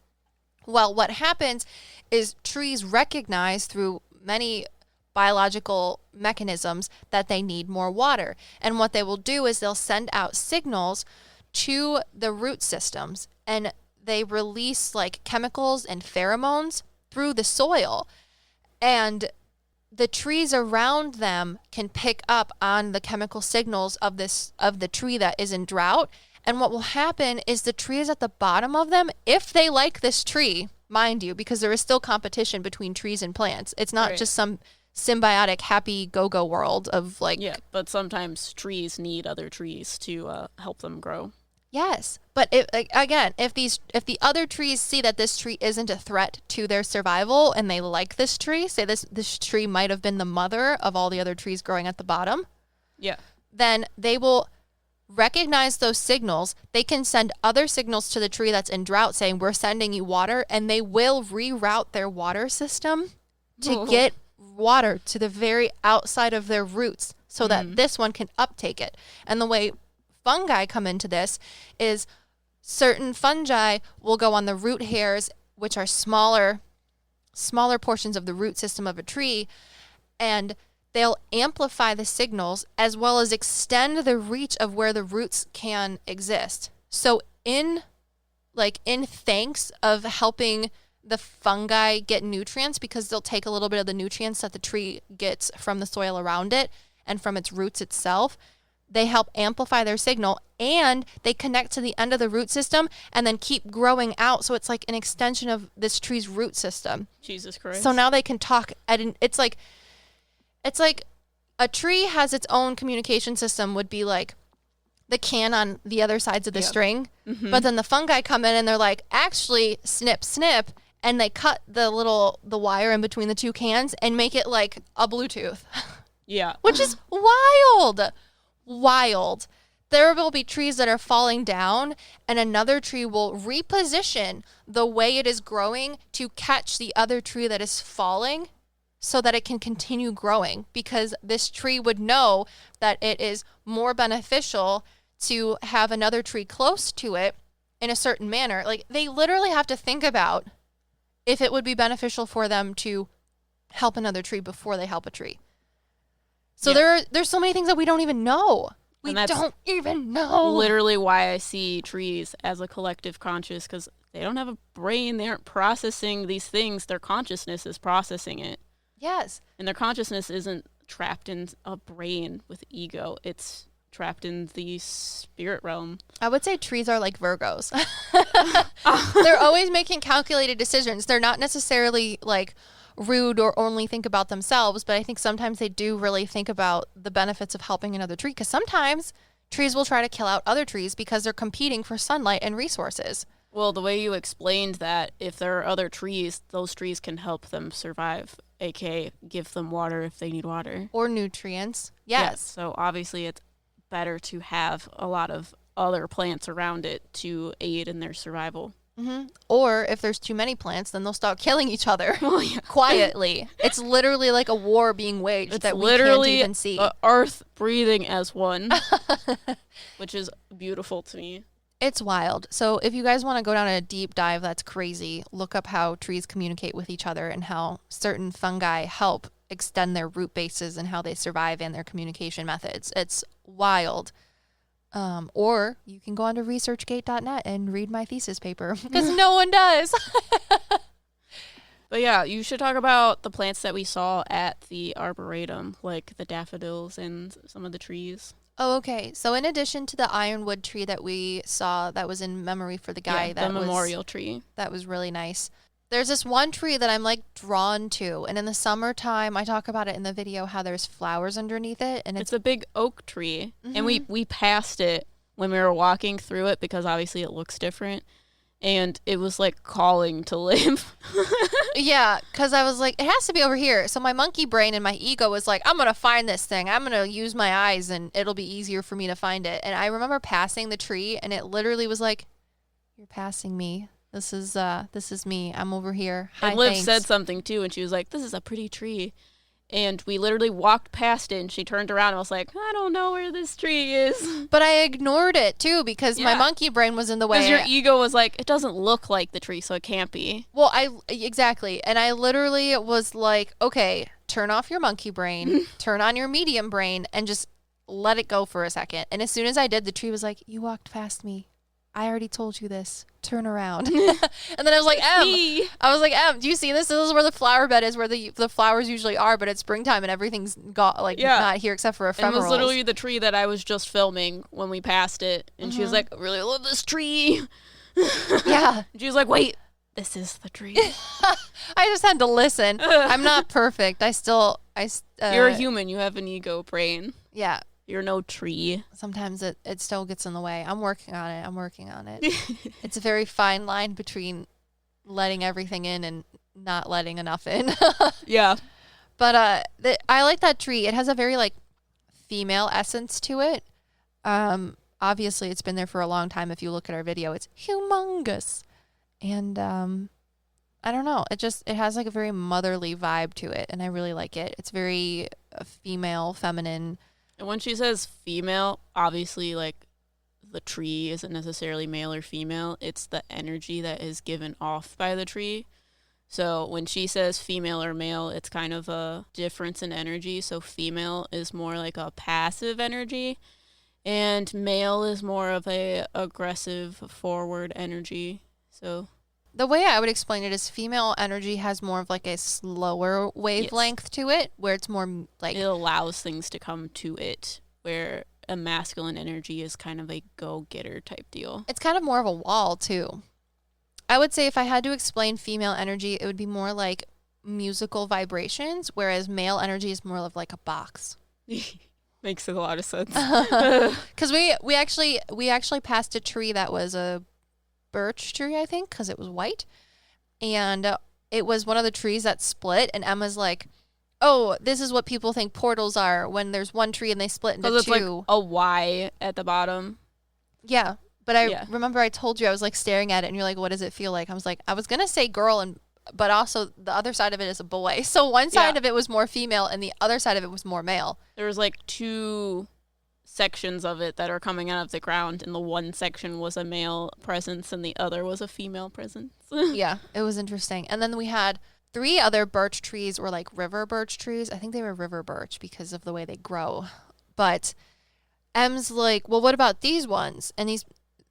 S1: Well, what happens is trees recognize through many biological mechanisms that they need more water. And what they will do is they'll send out signals to the root systems, and they release like chemicals and pheromones through the soil. And the trees around them can pick up on the chemical signals of the tree that is in drought. And what will happen is the trees at the bottom of them, if they like this tree, mind you, because there is still competition between trees and plants. It's not just some symbiotic, happy go-go world of like...
S2: Yeah, but sometimes trees need other trees to help them grow.
S1: Yes, but if the other trees see that this tree isn't a threat to their survival and they like this tree, say this tree might have been the mother of all the other trees growing at the bottom.
S2: Yeah.
S1: Then they will recognize those signals. They can send other signals to the tree that's in drought saying, we're sending you water, and they will reroute their water system to get water to the very outside of their roots so that this one can uptake it. And the way fungi come into this is certain fungi will go on the root hairs, which are smaller portions of the root system of a tree, and they'll amplify the signals as well as extend the reach of where the roots can exist. So in thanks of helping the fungi get nutrients, because they'll take a little bit of the nutrients that the tree gets from the soil around it and from its roots itself, they help amplify their signal, and they connect to the end of the root system and then keep growing out. So it's like an extension of this tree's root system.
S2: Jesus Christ.
S1: So now they can talk it's like a tree has its own communication system, would be like the can on the other sides of the string. Mm-hmm. But then the fungi come in and they're like, actually, snip, snip. And they cut the wire in between the two cans and make it like a Bluetooth.
S2: Yeah.
S1: Which is wild. Wild. There will be trees that are falling down, and another tree will reposition the way it is growing to catch the other tree that is falling so that it can continue growing, because this tree would know that it is more beneficial to have another tree close to it in a certain manner. Like, they literally have to think about if it would be beneficial for them to help another tree before they help a tree. So there's so many things that we don't even know. We don't even know.
S2: Literally why I see trees as a collective conscious, because they don't have a brain. They aren't processing these things. Their consciousness is processing it.
S1: Yes.
S2: And their consciousness isn't trapped in a brain with ego. It's trapped in the spirit realm.
S1: I would say trees are like Virgos. They're always making calculated decisions. They're not necessarily like rude or only think about themselves, but I think sometimes they do really think about the benefits of helping another tree, because sometimes trees will try to kill out other trees because they're competing for sunlight and resources.
S2: Well, the way you explained that, if there are other trees, those trees can help them survive, aka give them water if they need water.
S1: Or nutrients. Yes.
S2: So obviously it's better to have a lot of other plants around it to aid in their survival.
S1: Mm-hmm. Or if there's too many plants, then they'll start killing each other quietly. It's literally like a war being waged that we can't even see.
S2: Earth breathing as one, which is beautiful to me.
S1: It's wild. So if you guys want to go down a deep dive, that's crazy. Look up how trees communicate with each other and how certain fungi help extend their root bases and how they survive and their communication methods. It's wild. Or you can go onto researchgate.net and read my thesis paper because no one does.
S2: But yeah, you should talk about the plants that we saw at the Arboretum, like the daffodils and some of the trees.
S1: Oh, okay. So in addition to the ironwood tree that we saw that was in memory for the guy,
S2: the memorial tree.
S1: That was really nice. There's this one tree that I'm like drawn to, and in the summertime, I talk about it in the video how there's flowers underneath it, and
S2: it's a big oak tree, and we passed it when we were walking through it because obviously it looks different, and it was like calling to live.
S1: Yeah, because I was like, it has to be over here. So my monkey brain and my ego was like, I'm gonna find this thing. I'm gonna use my eyes, and it'll be easier for me to find it. And I remember passing the tree, and it literally was like, "You're passing me. This is me. I'm over here." Hi,
S2: and Liv
S1: thanks.
S2: said something too, and she was like, "This is a pretty tree." And we literally walked past it, and she turned around and was like, "I don't know where this tree is."
S1: But I ignored it too because my monkey brain was in the way.
S2: Because your ego was like, "It doesn't look like the tree, so it can't be."
S1: Well, exactly. And I literally was like, "Okay, turn off your monkey brain, turn on your medium brain, and just let it go for a second." And as soon as I did, the tree was like, "You walked past me. I already told you this. Turn around." And then I was like, Em, do you see this? This is where the flower bed is, where the flowers usually are, but it's springtime and everything's not here except for ephemerals.
S2: And it was literally the tree that I was just filming when we passed it. And she was like, "I really love this tree."
S1: Yeah.
S2: And she was like, "Wait, this is the tree."
S1: I just had to listen. I'm not perfect. You're
S2: a human. You have an ego brain.
S1: Yeah.
S2: You're no tree.
S1: Sometimes it still gets in the way. I'm working on it. It's a very fine line between letting everything in and not letting enough in.
S2: Yeah.
S1: But I like that tree. It has a very like female essence to it. Obviously it's been there for a long time. If you look at our video, it's humongous. And I don't know. It has like a very motherly vibe to it, and I really like it. It's very female, feminine.
S2: And when she says female, obviously, like, the tree isn't necessarily male or female. It's the energy that is given off by the tree. So when she says female or male, it's kind of a difference in energy. So female is more like a passive energy, and male is more of a aggressive, forward energy. So
S1: the way I would explain it is female energy has more of like a slower wavelength to it, where it's more like...
S2: It allows things to come to it, where a masculine energy is kind of a go-getter type deal.
S1: It's kind of more of a wall, too. I would say if I had to explain female energy, it would be more like musical vibrations, whereas male energy is more of like a box.
S2: Makes a lot of sense.
S1: Because we actually passed a tree that was a birch tree, I think, because it was white, and it was one of the trees that split, and Emma's like, "Oh, this is what people think portals are when there's one tree and they split into two."
S2: It's like a Y at the bottom.
S1: Yeah, but I remember I told you, I was like staring at it, and you're like, "What does it feel like?" I was like, I was gonna say girl, but also the other side of it is a boy. So one side of it was more female, and the other side of it was more male.
S2: There was like two sections of it that are coming out of the ground, and the one section was a male presence and the other was a female presence.
S1: Yeah, it was interesting. And then we had 3 other birch trees, or like river birch trees. I think they were river birch because of the way they grow. But Em's like, "Well, what about these ones?" And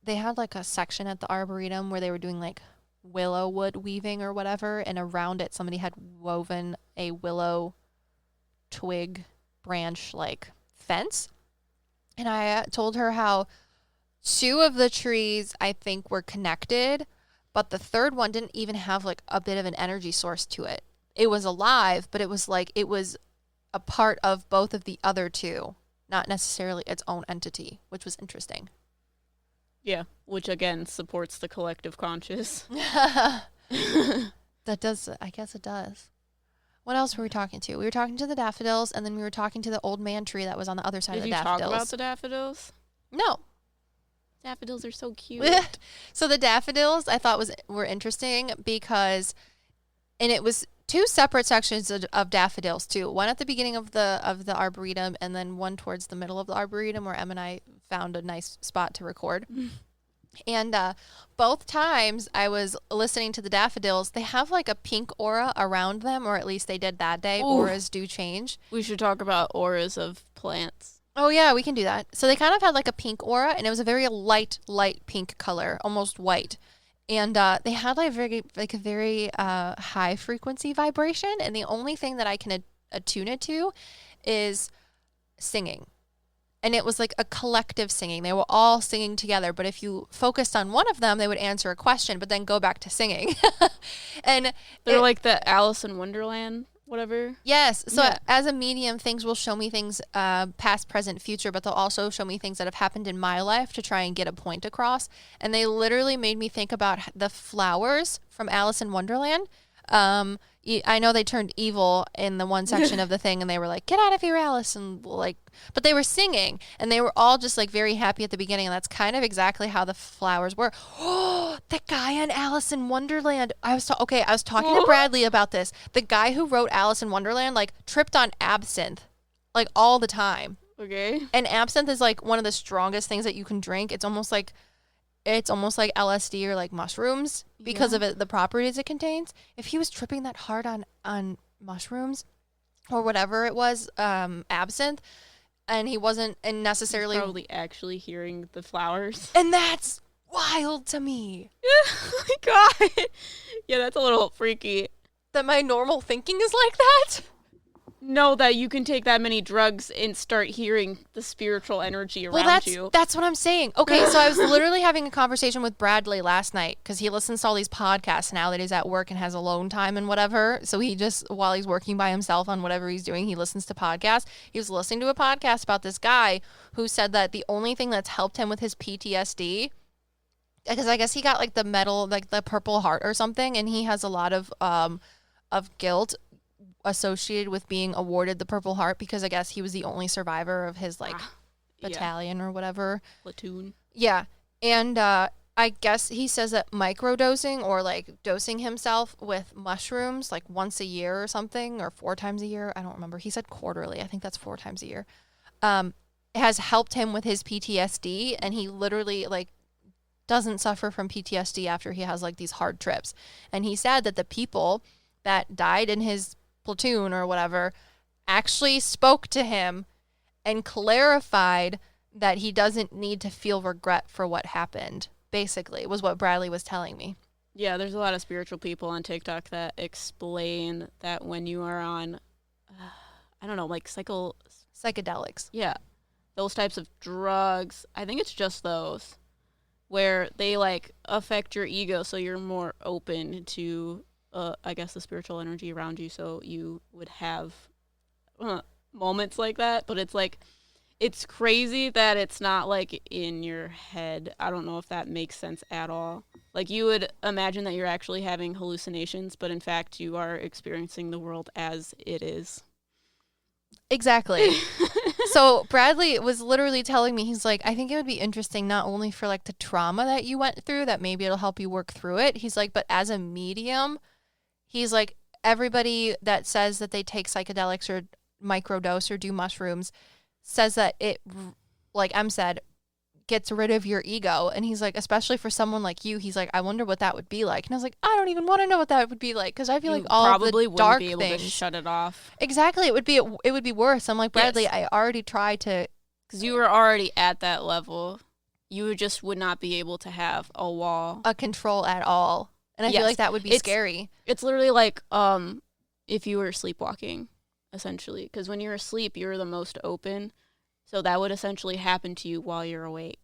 S1: they had like a section at the Arboretum where they were doing like willow wood weaving or whatever, and around it somebody had woven a willow twig branch like fence. And I told her how 2 of the trees I think were connected, but the third one didn't even have like a bit of an energy source to it. It was alive, but it was like it was a part of both of the other 2, not necessarily its own entity, which was interesting.
S2: Yeah, which again supports the collective conscious.
S1: That does, I guess it does. What else were we talking to? We were talking to the daffodils, and then we were talking to the old man tree that was on the other side of the daffodils.
S2: Did you talk about the daffodils?
S1: No.
S2: Daffodils are so cute.
S1: So the daffodils I thought were interesting because, and it was two separate sections of daffodils too. One at the beginning of the arboretum, and then one towards the middle of the arboretum where Em and I found a nice spot to record. And both times I was listening to the daffodils, they have like a pink aura around them, or at least they did that day. Ooh. Auras do change.
S2: We should talk about auras of plants.
S1: Oh, yeah, we can do that. So they kind of had like a pink aura, and it was a very light pink color, almost white. And they had like a very high frequency vibration, and the only thing that I can attune it to is singing. And it was like a collective singing. They were all singing together. But if you focused on one of them, they would answer a question, but then go back to singing. And
S2: they're like the Alice in Wonderland, whatever.
S1: Yes. So as a medium, things will show me things past, present, future, but they'll also show me things that have happened in my life to try and get a point across. And they literally made me think about the flowers from Alice in Wonderland. I know they turned evil in the one section of the thing, and they were like, "Get out of here, Alice!" and like, but they were singing, and they were all just like very happy at the beginning, and that's kind of exactly how the flowers were. Oh, the guy on Alice in Wonderland. I was talking to Bradley about this. The guy who wrote Alice in Wonderland like tripped on absinthe, like all the time.
S2: Okay.
S1: And absinthe is like one of the strongest things that you can drink. It's almost like LSD or like mushrooms because of the properties it contains. If he was tripping that hard on mushrooms or whatever it was, absinthe, and he wasn't necessarily
S2: probably actually hearing the flowers.
S1: And that's wild to me.
S2: Oh my God. Yeah, that's a little freaky.
S1: That my normal thinking is like that?
S2: Know that you can take that many drugs and start hearing the spiritual energy around you.
S1: That's what I'm saying. Okay, so I was literally having a conversation with Bradley last night because he listens to all these podcasts now that he's at work and has alone time and whatever. So he just, while he's working by himself on whatever he's doing, he listens to podcasts. He was listening to a podcast about this guy who said that the only thing that's helped him with his PTSD, because I guess he got like the metal, like the Purple Heart or something, and he has a lot of guilt associated with being awarded the Purple Heart because I guess he was the only survivor of his like battalion or whatever.
S2: Platoon.
S1: Yeah. And I guess he says that microdosing or like dosing himself with mushrooms like once a year or something, or 4 times a year. I don't remember. He said quarterly. I think that's 4 times a year. Has helped him with his PTSD, and he literally like doesn't suffer from PTSD after he has like these hard trips. And he said that the people that died in his platoon or whatever actually spoke to him and clarified that he doesn't need to feel regret for what happened, basically, was what Bradley was telling me.
S2: Yeah, there's a lot of spiritual people on TikTok that explain that when you are on, I don't know, like
S1: psychedelics.
S2: Yeah, those types of drugs, I think it's just those, where they like affect your ego so you're more open to I guess the spiritual energy around you, so you would have moments like that. But it's like, it's crazy that it's not like in your head. I don't know if that makes sense at all. Like, you would imagine that you're actually having hallucinations, but in fact you are experiencing the world as it is.
S1: Exactly. So Bradley was literally telling me, he's like, I think it would be interesting not only for like the trauma that you went through, that maybe it'll help you work through it. He's like, but as a medium, he's like, everybody that says that they take psychedelics or microdose or do mushrooms says that it, like Em said, gets rid of your ego. And he's like, especially for someone like you, he's like, I wonder what that would be like. And I was like, I don't even want to know what that would be like, because I feel like all
S2: probably
S1: the dark
S2: wouldn't be able to shut it off.
S1: Exactly. It would be worse. I'm like, Bradley, yes. I already tried to,
S2: because you were already at that level. You just would not be able to have a control
S1: at all. And I feel like that would be scary.
S2: It's literally like if you were sleepwalking, essentially. Because when you're asleep, you're the most open. So that would essentially happen to you while you're awake.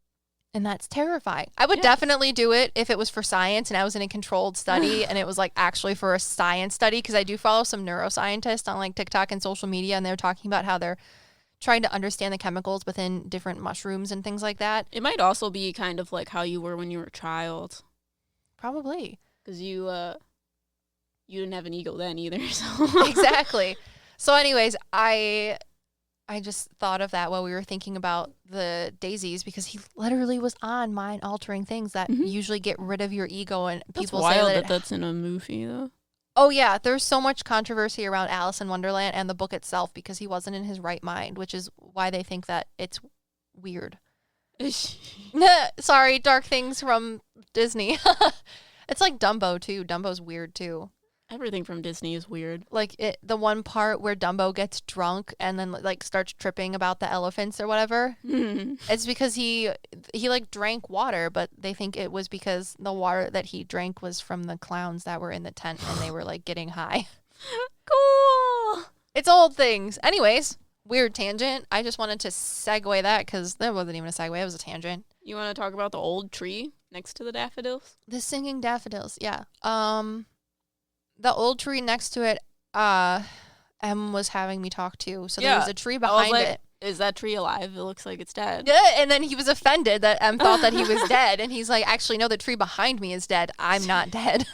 S1: And that's terrifying. I would definitely do it if it was for science and I was in a controlled study and it was like actually for a science study. Because I do follow some neuroscientists on like TikTok and social media, and they're talking about how they're trying to understand the chemicals within different mushrooms and things like that.
S2: It might also be kind of like how you were when you were a child.
S1: Probably.
S2: Because you didn't have an ego then either. So.
S1: Exactly. So anyways, I I just thought of that while we were thinking about the daisies, because he literally was on mind-altering things that usually get rid of your ego, and people
S2: That's wild
S1: say
S2: that that's in a movie, though.
S1: Oh, yeah. There's so much controversy around Alice in Wonderland and the book itself because he wasn't in his right mind, which is why they think that it's weird. Sorry, dark things from Disney. It's like Dumbo, too. Dumbo's weird, too.
S2: Everything from Disney is weird.
S1: Like the one part where Dumbo gets drunk and then like starts tripping about the elephants or whatever. It's because he like drank water, but they think it was because the water that he drank was from the clowns that were in the tent and they were like getting high.
S2: Cool.
S1: It's old things. Anyways, weird tangent. I just wanted to segue that because that wasn't even a segue. It was a tangent.
S2: You want to talk about the old tree next to the daffodils?
S1: The singing daffodils, yeah. The old tree next to it, Em was having me talk to. So there was a tree behind it.
S2: Is that tree alive? It looks like it's dead.
S1: Yeah, and then he was offended that Em thought that he was dead. And he's like, actually, no, the tree behind me is dead. I'm not dead.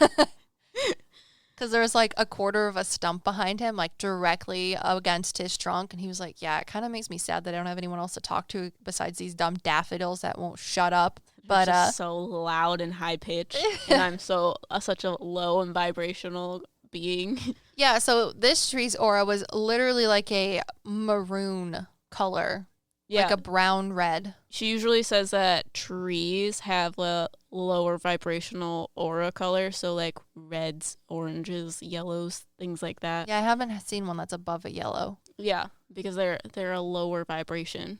S1: Because there was like a quarter of a stump behind him, like directly against his trunk. And he was like, yeah, it kind of makes me sad that I don't have anyone else to talk to besides these dumb daffodils that won't shut up. But
S2: just so loud and high pitched, and I'm such a low and vibrational being.
S1: Yeah, so this tree's aura was literally like a maroon color, like a brown red.
S2: She usually says that trees have a lower vibrational aura color, so like reds, oranges, yellows, things like that.
S1: Yeah, I haven't seen one that's above a yellow.
S2: Yeah, because they're a lower vibration,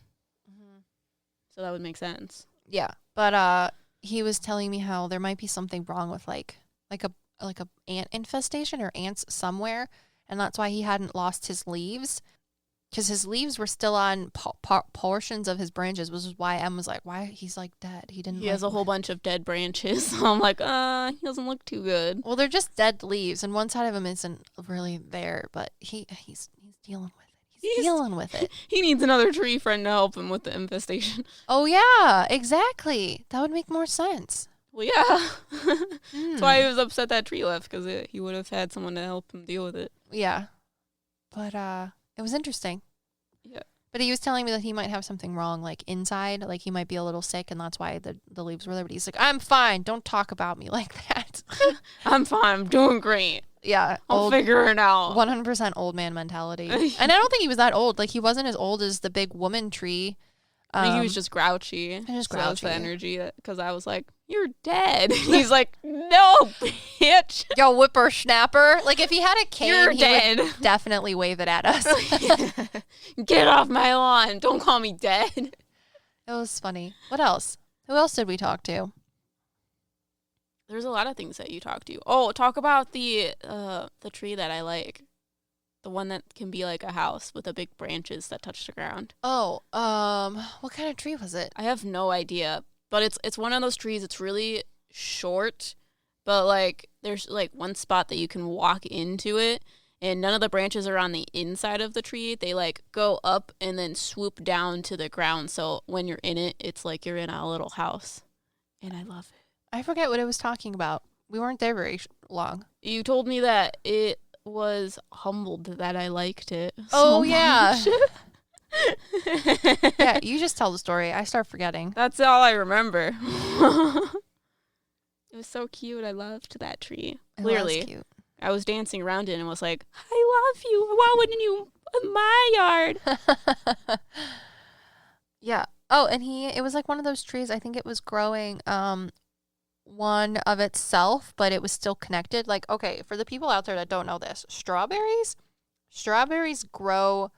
S2: so that would make sense.
S1: Yeah. But he was telling me how there might be something wrong with like a ant infestation or ants somewhere, and that's why he hadn't lost his leaves, because his leaves were still on portions of his branches, which is why Em was like, why he's like dead. He
S2: has a whole bunch of dead branches. So I'm like, he doesn't look too good.
S1: Well, they're just dead leaves, and one side of him isn't really there, but he's dealing with it. He's dealing with it.
S2: He needs another tree friend to help him with the infestation.
S1: Oh, yeah, exactly. That would make more sense.
S2: Well, yeah. That's why he was upset that tree left, because he would have had someone to help him deal with it.
S1: Yeah. But it was interesting.
S2: Yeah.
S1: But he was telling me that he might have something wrong, like inside. Like he might be a little sick, and that's why the leaves were there. But he's like, I'm fine. Don't talk about me like that.
S2: I'm fine. I'm doing great.
S1: Yeah.
S2: I'll figure it out.
S1: 100% old man mentality. And I don't think he was that old. Like, he wasn't as old as the big woman tree.
S2: I think he was just grouchy.
S1: Just
S2: so
S1: grouchy.
S2: that's the energy, because I was like, you're dead. He's like, no, bitch.
S1: Yo, whippersnapper. Like, if he had a cane,
S2: You're
S1: he
S2: dead.
S1: would definitely wave it at us.
S2: Get off my lawn. Don't call me dead.
S1: It was funny. What else? Who else did we talk to?
S2: There's a lot of things that you talk to. Oh, talk about the tree that I like. The one that can be like a house with the big branches that touch the ground.
S1: Oh, what kind of tree was it?
S2: I have no idea, but it's one of those trees. It's really short, but like there's like one spot that you can walk into it, and none of the branches are on the inside of the tree. They like go up and then swoop down to the ground. So when you're in it, it's like you're in a little house, and I love it.
S1: I forget what it was talking about. We weren't there very long.
S2: You told me that it was humbled that I liked it.
S1: Oh, yeah. Yeah, you just tell the story. I start forgetting.
S2: That's all I remember. It was so cute. I loved that tree. Clearly.
S1: It was cute.
S2: I was dancing around it and was like, I love you. Why wouldn't you in my yard?
S1: Yeah. Oh, and it was like one of those trees. I think it was growing one of itself, but it was still connected. Like, okay, for the people out there that don't know this, strawberries grow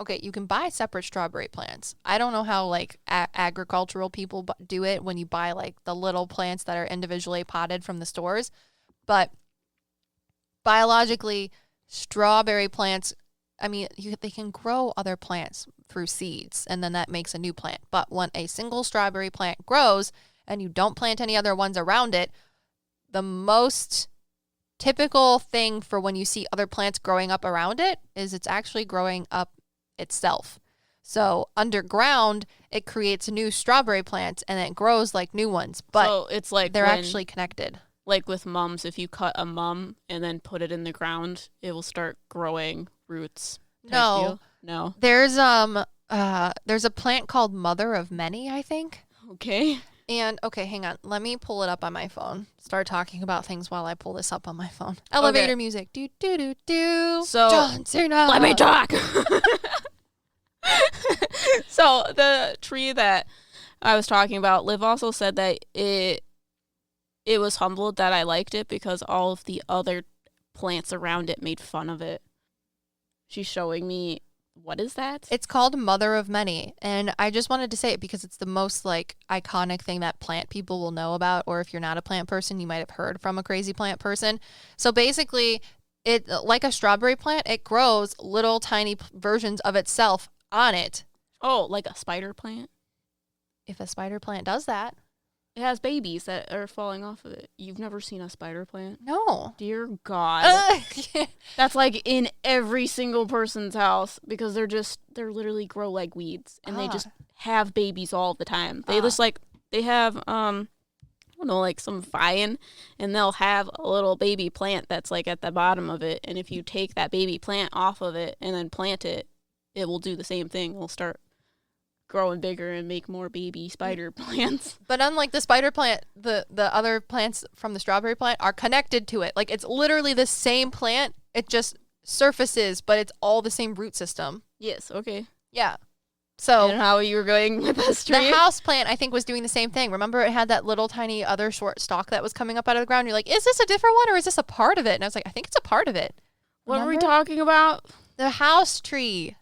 S1: okay, you can buy separate strawberry plants. I don't know how like agricultural people do it when you buy like the little plants that are individually potted from the stores, but biologically strawberry plants, I mean, they can grow other plants through seeds, and then that makes a new plant. But when a single strawberry plant grows and you don't plant any other ones around it, the most typical thing for when you see other plants growing up around it is it's actually growing up itself. So underground, it creates new strawberry plants, and it grows like new ones. But
S2: so it's like
S1: they're actually connected.
S2: like with mums, if you cut a mum and then put it in the ground, it will start growing roots.
S1: No.
S2: No.
S1: There's a plant called Mother of Many, I think.
S2: Okay.
S1: And, okay, hang on. Let me pull it up on my phone. Start talking about things while I pull this up on my phone. Elevator music. Do, do, do, do.
S2: So,
S1: John Cena.
S2: Let me talk. So, the tree that I was talking about, Liv also said that it was humbled that I liked it because all of the other plants around it made fun of it. She's showing me, what is that?
S1: It's called Mother of Many, and I just wanted to say it because it's the most, like, iconic thing that plant people will know about, or if you're not a plant person, you might have heard from a crazy plant person. So basically, it, like a strawberry plant, it grows little tiny versions of itself on it.
S2: Oh, like a spider plant?
S1: If a spider plant does that.
S2: It has babies that are falling off of it. You've never seen a spider plant?
S1: No.
S2: Dear God. That's like in every single person's house because they're literally grow like weeds and they just have babies all the time. They just like, they have, I don't know, like some vine and they'll have a little baby plant that's like at the bottom of it. And if you take that baby plant off of it and then plant it, it will do the same thing. It'll start growing bigger and make more baby spider plants.
S1: But unlike the spider plant, the other plants from the strawberry plant are connected to it. Like, it's literally the same plant. It just surfaces, but it's all the same root system.
S2: Yes, okay.
S1: Yeah. So
S2: and how you were going with this tree?
S1: The house plant, I think, was doing the same thing. Remember, it had that little tiny other short stalk that was coming up out of the ground. You're like, is this a different one or is this a part of it? And I was like, I think it's a part of it.
S2: What were we talking about?
S1: The house tree.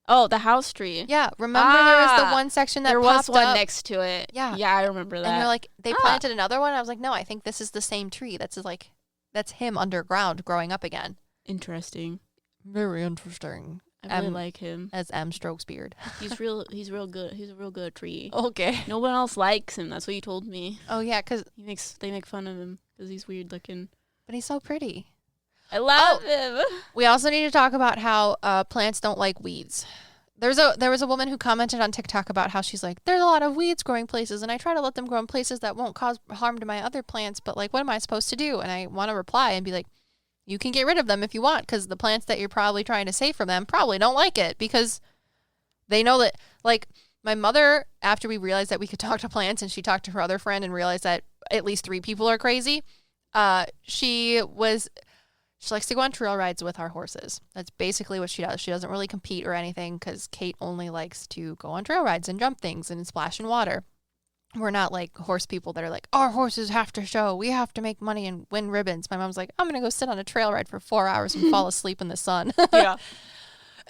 S2: Oh, the house tree.
S1: Yeah. Remember there was the one section that
S2: there
S1: was
S2: one
S1: up?
S2: next to it.
S1: Yeah.
S2: Yeah, I remember that.
S1: And you're like, they planted another one? I was like, no, I think this is the same tree. That's him underground growing up again.
S2: Interesting.
S1: Very interesting.
S2: I really like him.
S1: As M strokes beard.
S2: He's real good. He's a real good tree.
S1: Okay.
S2: No one else likes him. That's what you told me.
S1: Oh, yeah, because
S2: they make fun of him because he's weird looking.
S1: But he's so pretty.
S2: I love him.
S1: We also need to talk about how plants don't like weeds. There was a woman who commented on TikTok about how she's like, there's a lot of weeds growing places, and I try to let them grow in places that won't cause harm to my other plants, but, like, what am I supposed to do? And I want to reply and be like, you can get rid of them if you want, because the plants that you're probably trying to save from them probably don't like it, because they know that, like, my mother, after we realized that we could talk to plants, and she talked to her other friend and realized that at least 3 people are crazy, she likes to go on trail rides with our horses. That's basically what she does. She doesn't really compete or anything because Kate only likes to go on trail rides and jump things and splash in water. We're not like horse people that are like, our horses have to show. We have to make money and win ribbons. My mom's like, I'm going to go sit on a trail ride for 4 hours and fall asleep in the sun.
S2: Yeah.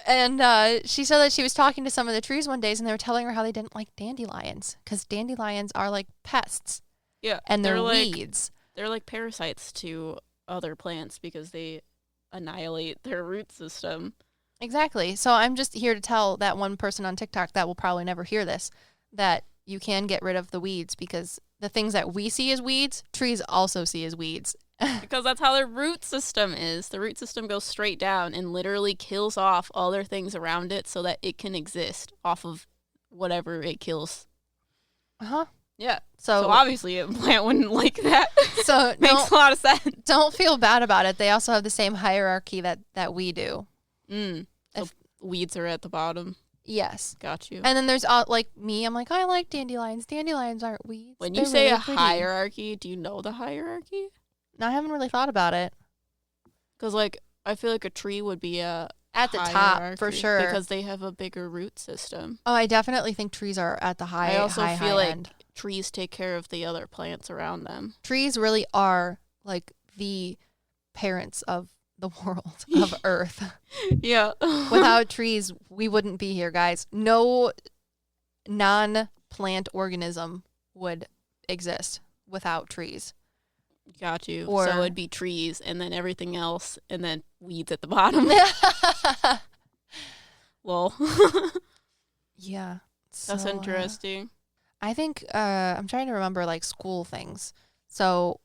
S1: And she said that she was talking to some of the trees one day and they were telling her how they didn't like dandelions because dandelions are like pests.
S2: Yeah.
S1: And they're weeds.
S2: They're like parasites to other plants because they annihilate their root system.
S1: Exactly. So I'm just here to tell that one person on TikTok that will probably never hear this that you can get rid of the weeds because the things that we see as weeds, trees also see as weeds.
S2: Because that's how their root system is. The root system goes straight down and literally kills off other things around it so that it can exist off of whatever it kills.
S1: Uh-huh.
S2: Yeah. So obviously a plant wouldn't like that.
S1: So
S2: makes a lot of sense.
S1: Don't feel bad about it. They also have the same hierarchy that we do.
S2: So weeds are at the bottom.
S1: Yes.
S2: Got you.
S1: And then there's like me. I'm like, I like dandelions. Dandelions aren't weeds.
S2: When you say really a hierarchy, do you know the hierarchy?
S1: No, I haven't really thought about it.
S2: Because like I feel like a tree would be at
S1: the top for sure
S2: because they have a bigger root system.
S1: Oh, I definitely think trees are at the high.
S2: I also feel like
S1: end.
S2: Trees take care of the other plants around them.
S1: Trees really are like the parents of the world, of Earth.
S2: Yeah.
S1: Without trees, we wouldn't be here, guys. No non-plant organism would exist without trees.
S2: Got you. So it'd be trees and then everything else and then weeds at the bottom. Well.
S1: Yeah.
S2: That's interesting.
S1: I think I'm trying to remember like school things. So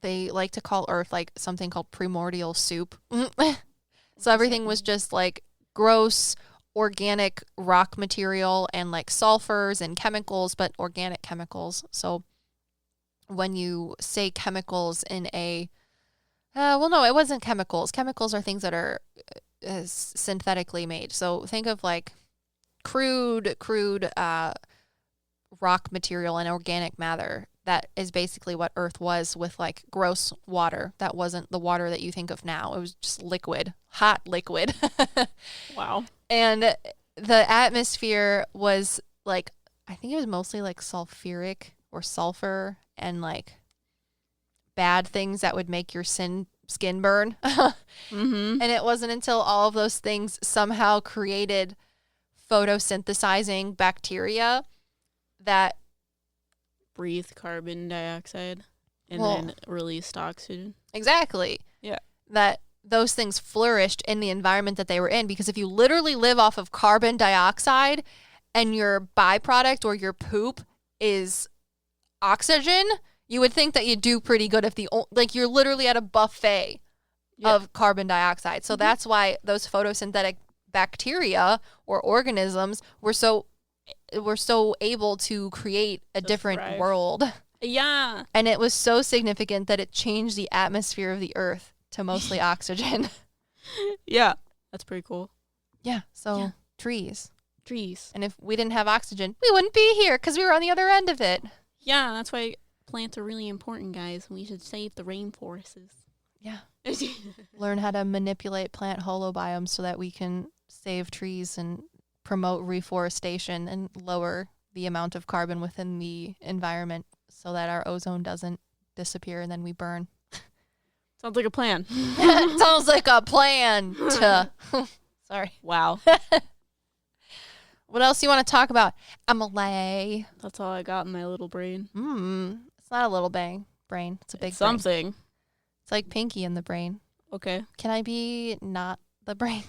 S1: they like to call Earth like something called primordial soup. So everything was just like gross organic rock material and like sulfurs and chemicals, but organic chemicals. So when you say chemicals in a, well, no, it wasn't chemicals. Chemicals are things that are synthetically made. So think of like crude rock material and organic matter. That is basically what Earth was with like gross water. That wasn't the water that you think of now. It was just liquid, hot liquid.
S2: Wow.
S1: And the atmosphere was like, I think it was mostly like sulfuric or sulfur and like bad things that would make your skin burn.
S2: Mm-hmm.
S1: And it wasn't until all of those things somehow created photosynthesizing bacteria that
S2: breathe carbon dioxide and then released oxygen.
S1: Exactly.
S2: Yeah.
S1: That those things flourished in the environment that they were in, because if you literally live off of carbon dioxide and your byproduct or your poop is oxygen, you would think that you do pretty good if you're literally at a buffet of carbon dioxide. So that's why those photosynthetic bacteria or organisms were so able to create a different world.
S2: Yeah.
S1: And it was so significant that it changed the atmosphere of the Earth to mostly oxygen.
S2: Yeah. That's pretty cool.
S1: Yeah. So trees.
S2: And
S1: if we didn't have oxygen, we wouldn't be here because we were on the other end of it.
S2: Yeah. That's why plants are really important, guys. We should save the rainforests.
S1: Yeah. Learn how to manipulate plant holobiomes so that we can save trees and promote reforestation and lower the amount of carbon within the environment so that our ozone doesn't disappear and then we burn.
S2: Sounds like a plan.
S1: Sounds like a plan. Sorry.
S2: Wow.
S1: What else do you want to talk about, Emily?
S2: That's all I got in my little brain.
S1: It's not a little brain. It's a big
S2: something.
S1: Brain. It's like Pinky in the brain.
S2: Okay.
S1: Can I be not the brain?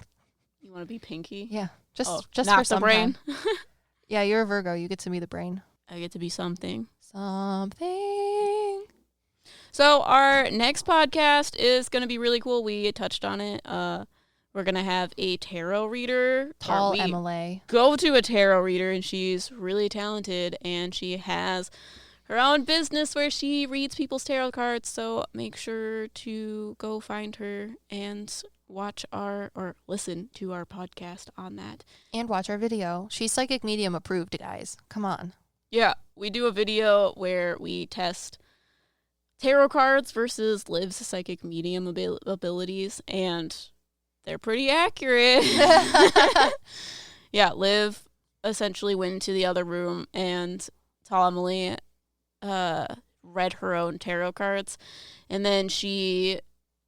S2: You want to be Pinky?
S1: Yeah. Just
S2: not
S1: for some
S2: the brain.
S1: Yeah, you're a Virgo. You get to be the brain.
S2: I get to be something.
S1: Something.
S2: So our next podcast is going to be really cool. We touched on it. We're going to have a tarot reader.
S1: Tall Emily.
S2: Go to a tarot reader, and she's really talented, and she has her own business where she reads people's tarot cards. So make sure to go find her and watch or listen to our podcast on that.
S1: And watch our video. She's psychic medium approved, guys. Come on.
S2: Yeah, we do a video where we test tarot cards versus Liv's psychic medium abilities, and they're pretty accurate. Yeah, Liv essentially went into the other room, and Tall Emily read her own tarot cards, and then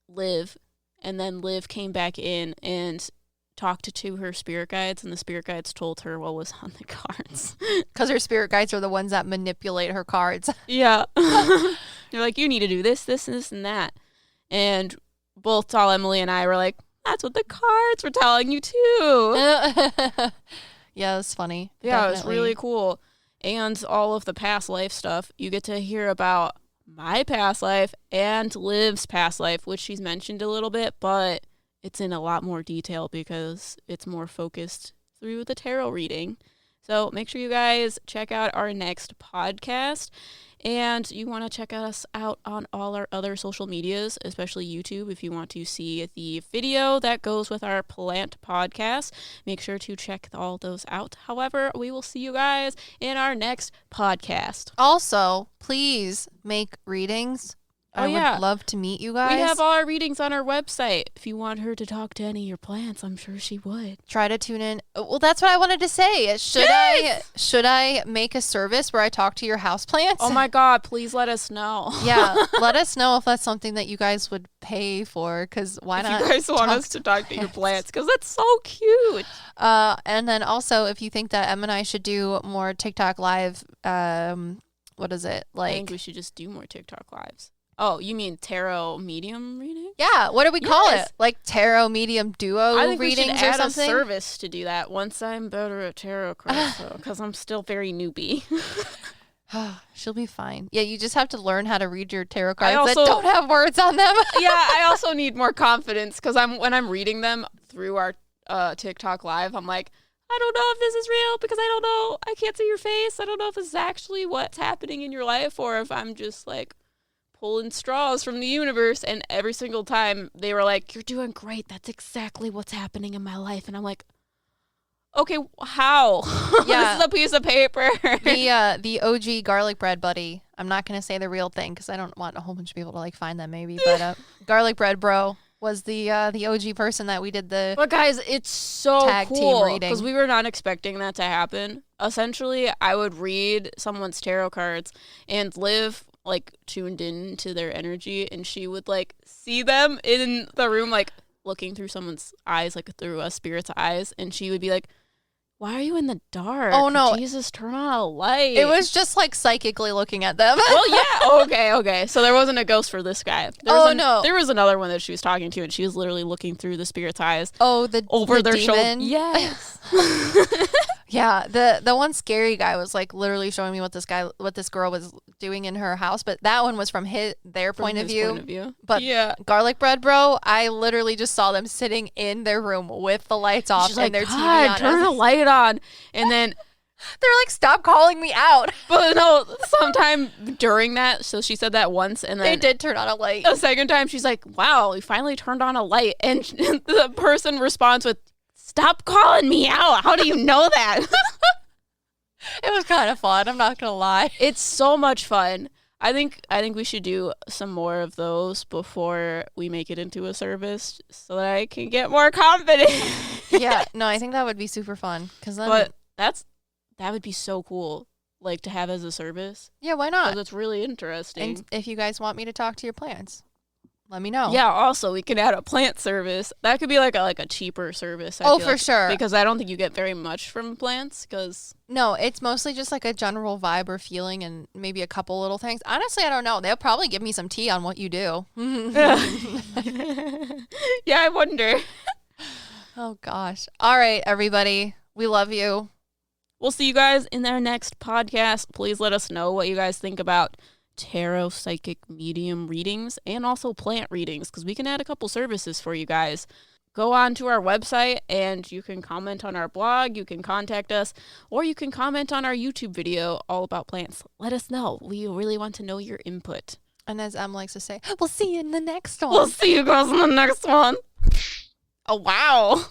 S2: Liv came back in and talked to her spirit guides, and the spirit guides told her what was on the cards.
S1: Because her spirit guides are the ones that manipulate her cards.
S2: Yeah. They're like, you need to do this, and that. And both Tall Emily and I were like, that's what the cards were telling you too.
S1: Yeah, it's funny.
S2: Yeah, it was really cool. And all of the past life stuff, you get to hear about my past life and Liv's past life, which she's mentioned a little bit, but it's in a lot more detail because it's more focused through the tarot reading. So make sure you guys check out our next podcast. And you want to check us out on all our other social medias, especially YouTube, if you want to see the video that goes with our plant podcast. Make sure to check all those out. However, we will see you guys in our next podcast.
S1: Also, please make readings. I would love to meet you guys.
S2: We have all our readings on our website. If you want her to talk to any of your plants, I'm sure she would.
S1: Try to tune in. Well, that's what I wanted to say. Should I make a service where I talk to your houseplants?
S2: Oh my God, please let us know.
S1: Yeah, let us know if that's something that you guys would pay for, because why not?
S2: You guys want us to talk to your plants, because that's so cute.
S1: And then also, if you think that Em and I should do more TikTok live, what is it?
S2: I think we should just do more TikTok lives. Oh, you mean tarot medium reading?
S1: Yeah, what do we call it? Like tarot medium duo
S2: I think
S1: readings
S2: we should add
S1: or something?
S2: a service to do that once I'm better at tarot cards, because I'm still very newbie.
S1: She'll be fine. Yeah, you just have to learn how to read your tarot cards that don't have words on them.
S2: Yeah, I also need more confidence, because when I'm reading them through our TikTok live, I'm like, I don't know if this is real because I don't know. I can't see your face. I don't know if this is actually what's happening in your life or if I'm just like pulling straws from the universe. And every single time they were like, you're doing great. That's exactly what's happening in my life. And I'm like, okay, how?
S1: Yeah.
S2: This is a piece of paper.
S1: The OG garlic bread buddy. I'm not going to say the real thing because I don't want a whole bunch of people to like find them maybe. But garlic bread bro was the OG person that we did the
S2: But guys, it's so
S1: tag team
S2: cool
S1: reading.
S2: because we were not expecting that to happen. Essentially, I would read someone's tarot cards and live like tuned in to their energy, and she would like see them in the room like looking through someone's eyes, like through a spirit's eyes, and she would be like, why are you in the dark?
S1: Oh, no.
S2: Jesus, turn on a light.
S1: It was just like psychically looking at them.
S2: Well, yeah. Okay. So there wasn't a ghost for this guy.
S1: No.
S2: There was another one that she was talking to, and she was literally looking through the spirit's eyes.
S1: Oh,
S2: over their shoulder.
S1: demon?
S2: Yes.
S1: Yeah, the one scary guy was like literally showing me what this girl was doing in her house, but that one was from their point of view. But
S2: yeah,
S1: garlic bread bro, I literally just saw them sitting in their room with the lights off
S2: she's
S1: and
S2: like,
S1: their
S2: God,
S1: TV on.
S2: turn the light on, and then
S1: they're like, stop calling me out.
S2: but no, sometime during that, so she said that once, and then
S1: They did turn on a light.
S2: the second time she's like, wow, we finally turned on a light, and the person responds with, stop calling me out. How do you know that?
S1: It was kind of fun. I'm not gonna lie.
S2: It's so much fun. I think we should do some more of those before we make it into a service, so that I can get more confident.
S1: Yeah, no, I think that would be super fun.
S2: But that would be so cool, like to have as a service.
S1: Yeah, why not?
S2: That's really interesting.
S1: And if you guys want me to talk to your plants, let me know.
S2: Yeah, also we can add a plant service. That could be like a cheaper service. I feel
S1: for sure.
S2: Because I don't think you get very much from plants.
S1: No, it's mostly just like a general vibe or feeling and maybe a couple little things. Honestly, I don't know. They'll probably give me some tea on what you do.
S2: Yeah, I wonder.
S1: Oh, gosh. All right, everybody. We love you.
S2: We'll see you guys in our next podcast. Please let us know what you guys think about tarot, psychic, medium readings, and also plant readings, because we can add a couple services for you guys. Go on to our website and you can comment on our blog, you can contact us, or you can comment on our YouTube video all about plants. Let us know. We really want to know your input.
S1: And as Em likes to say, we'll see you in the next one.
S2: We'll see you guys in the next one. Oh, wow.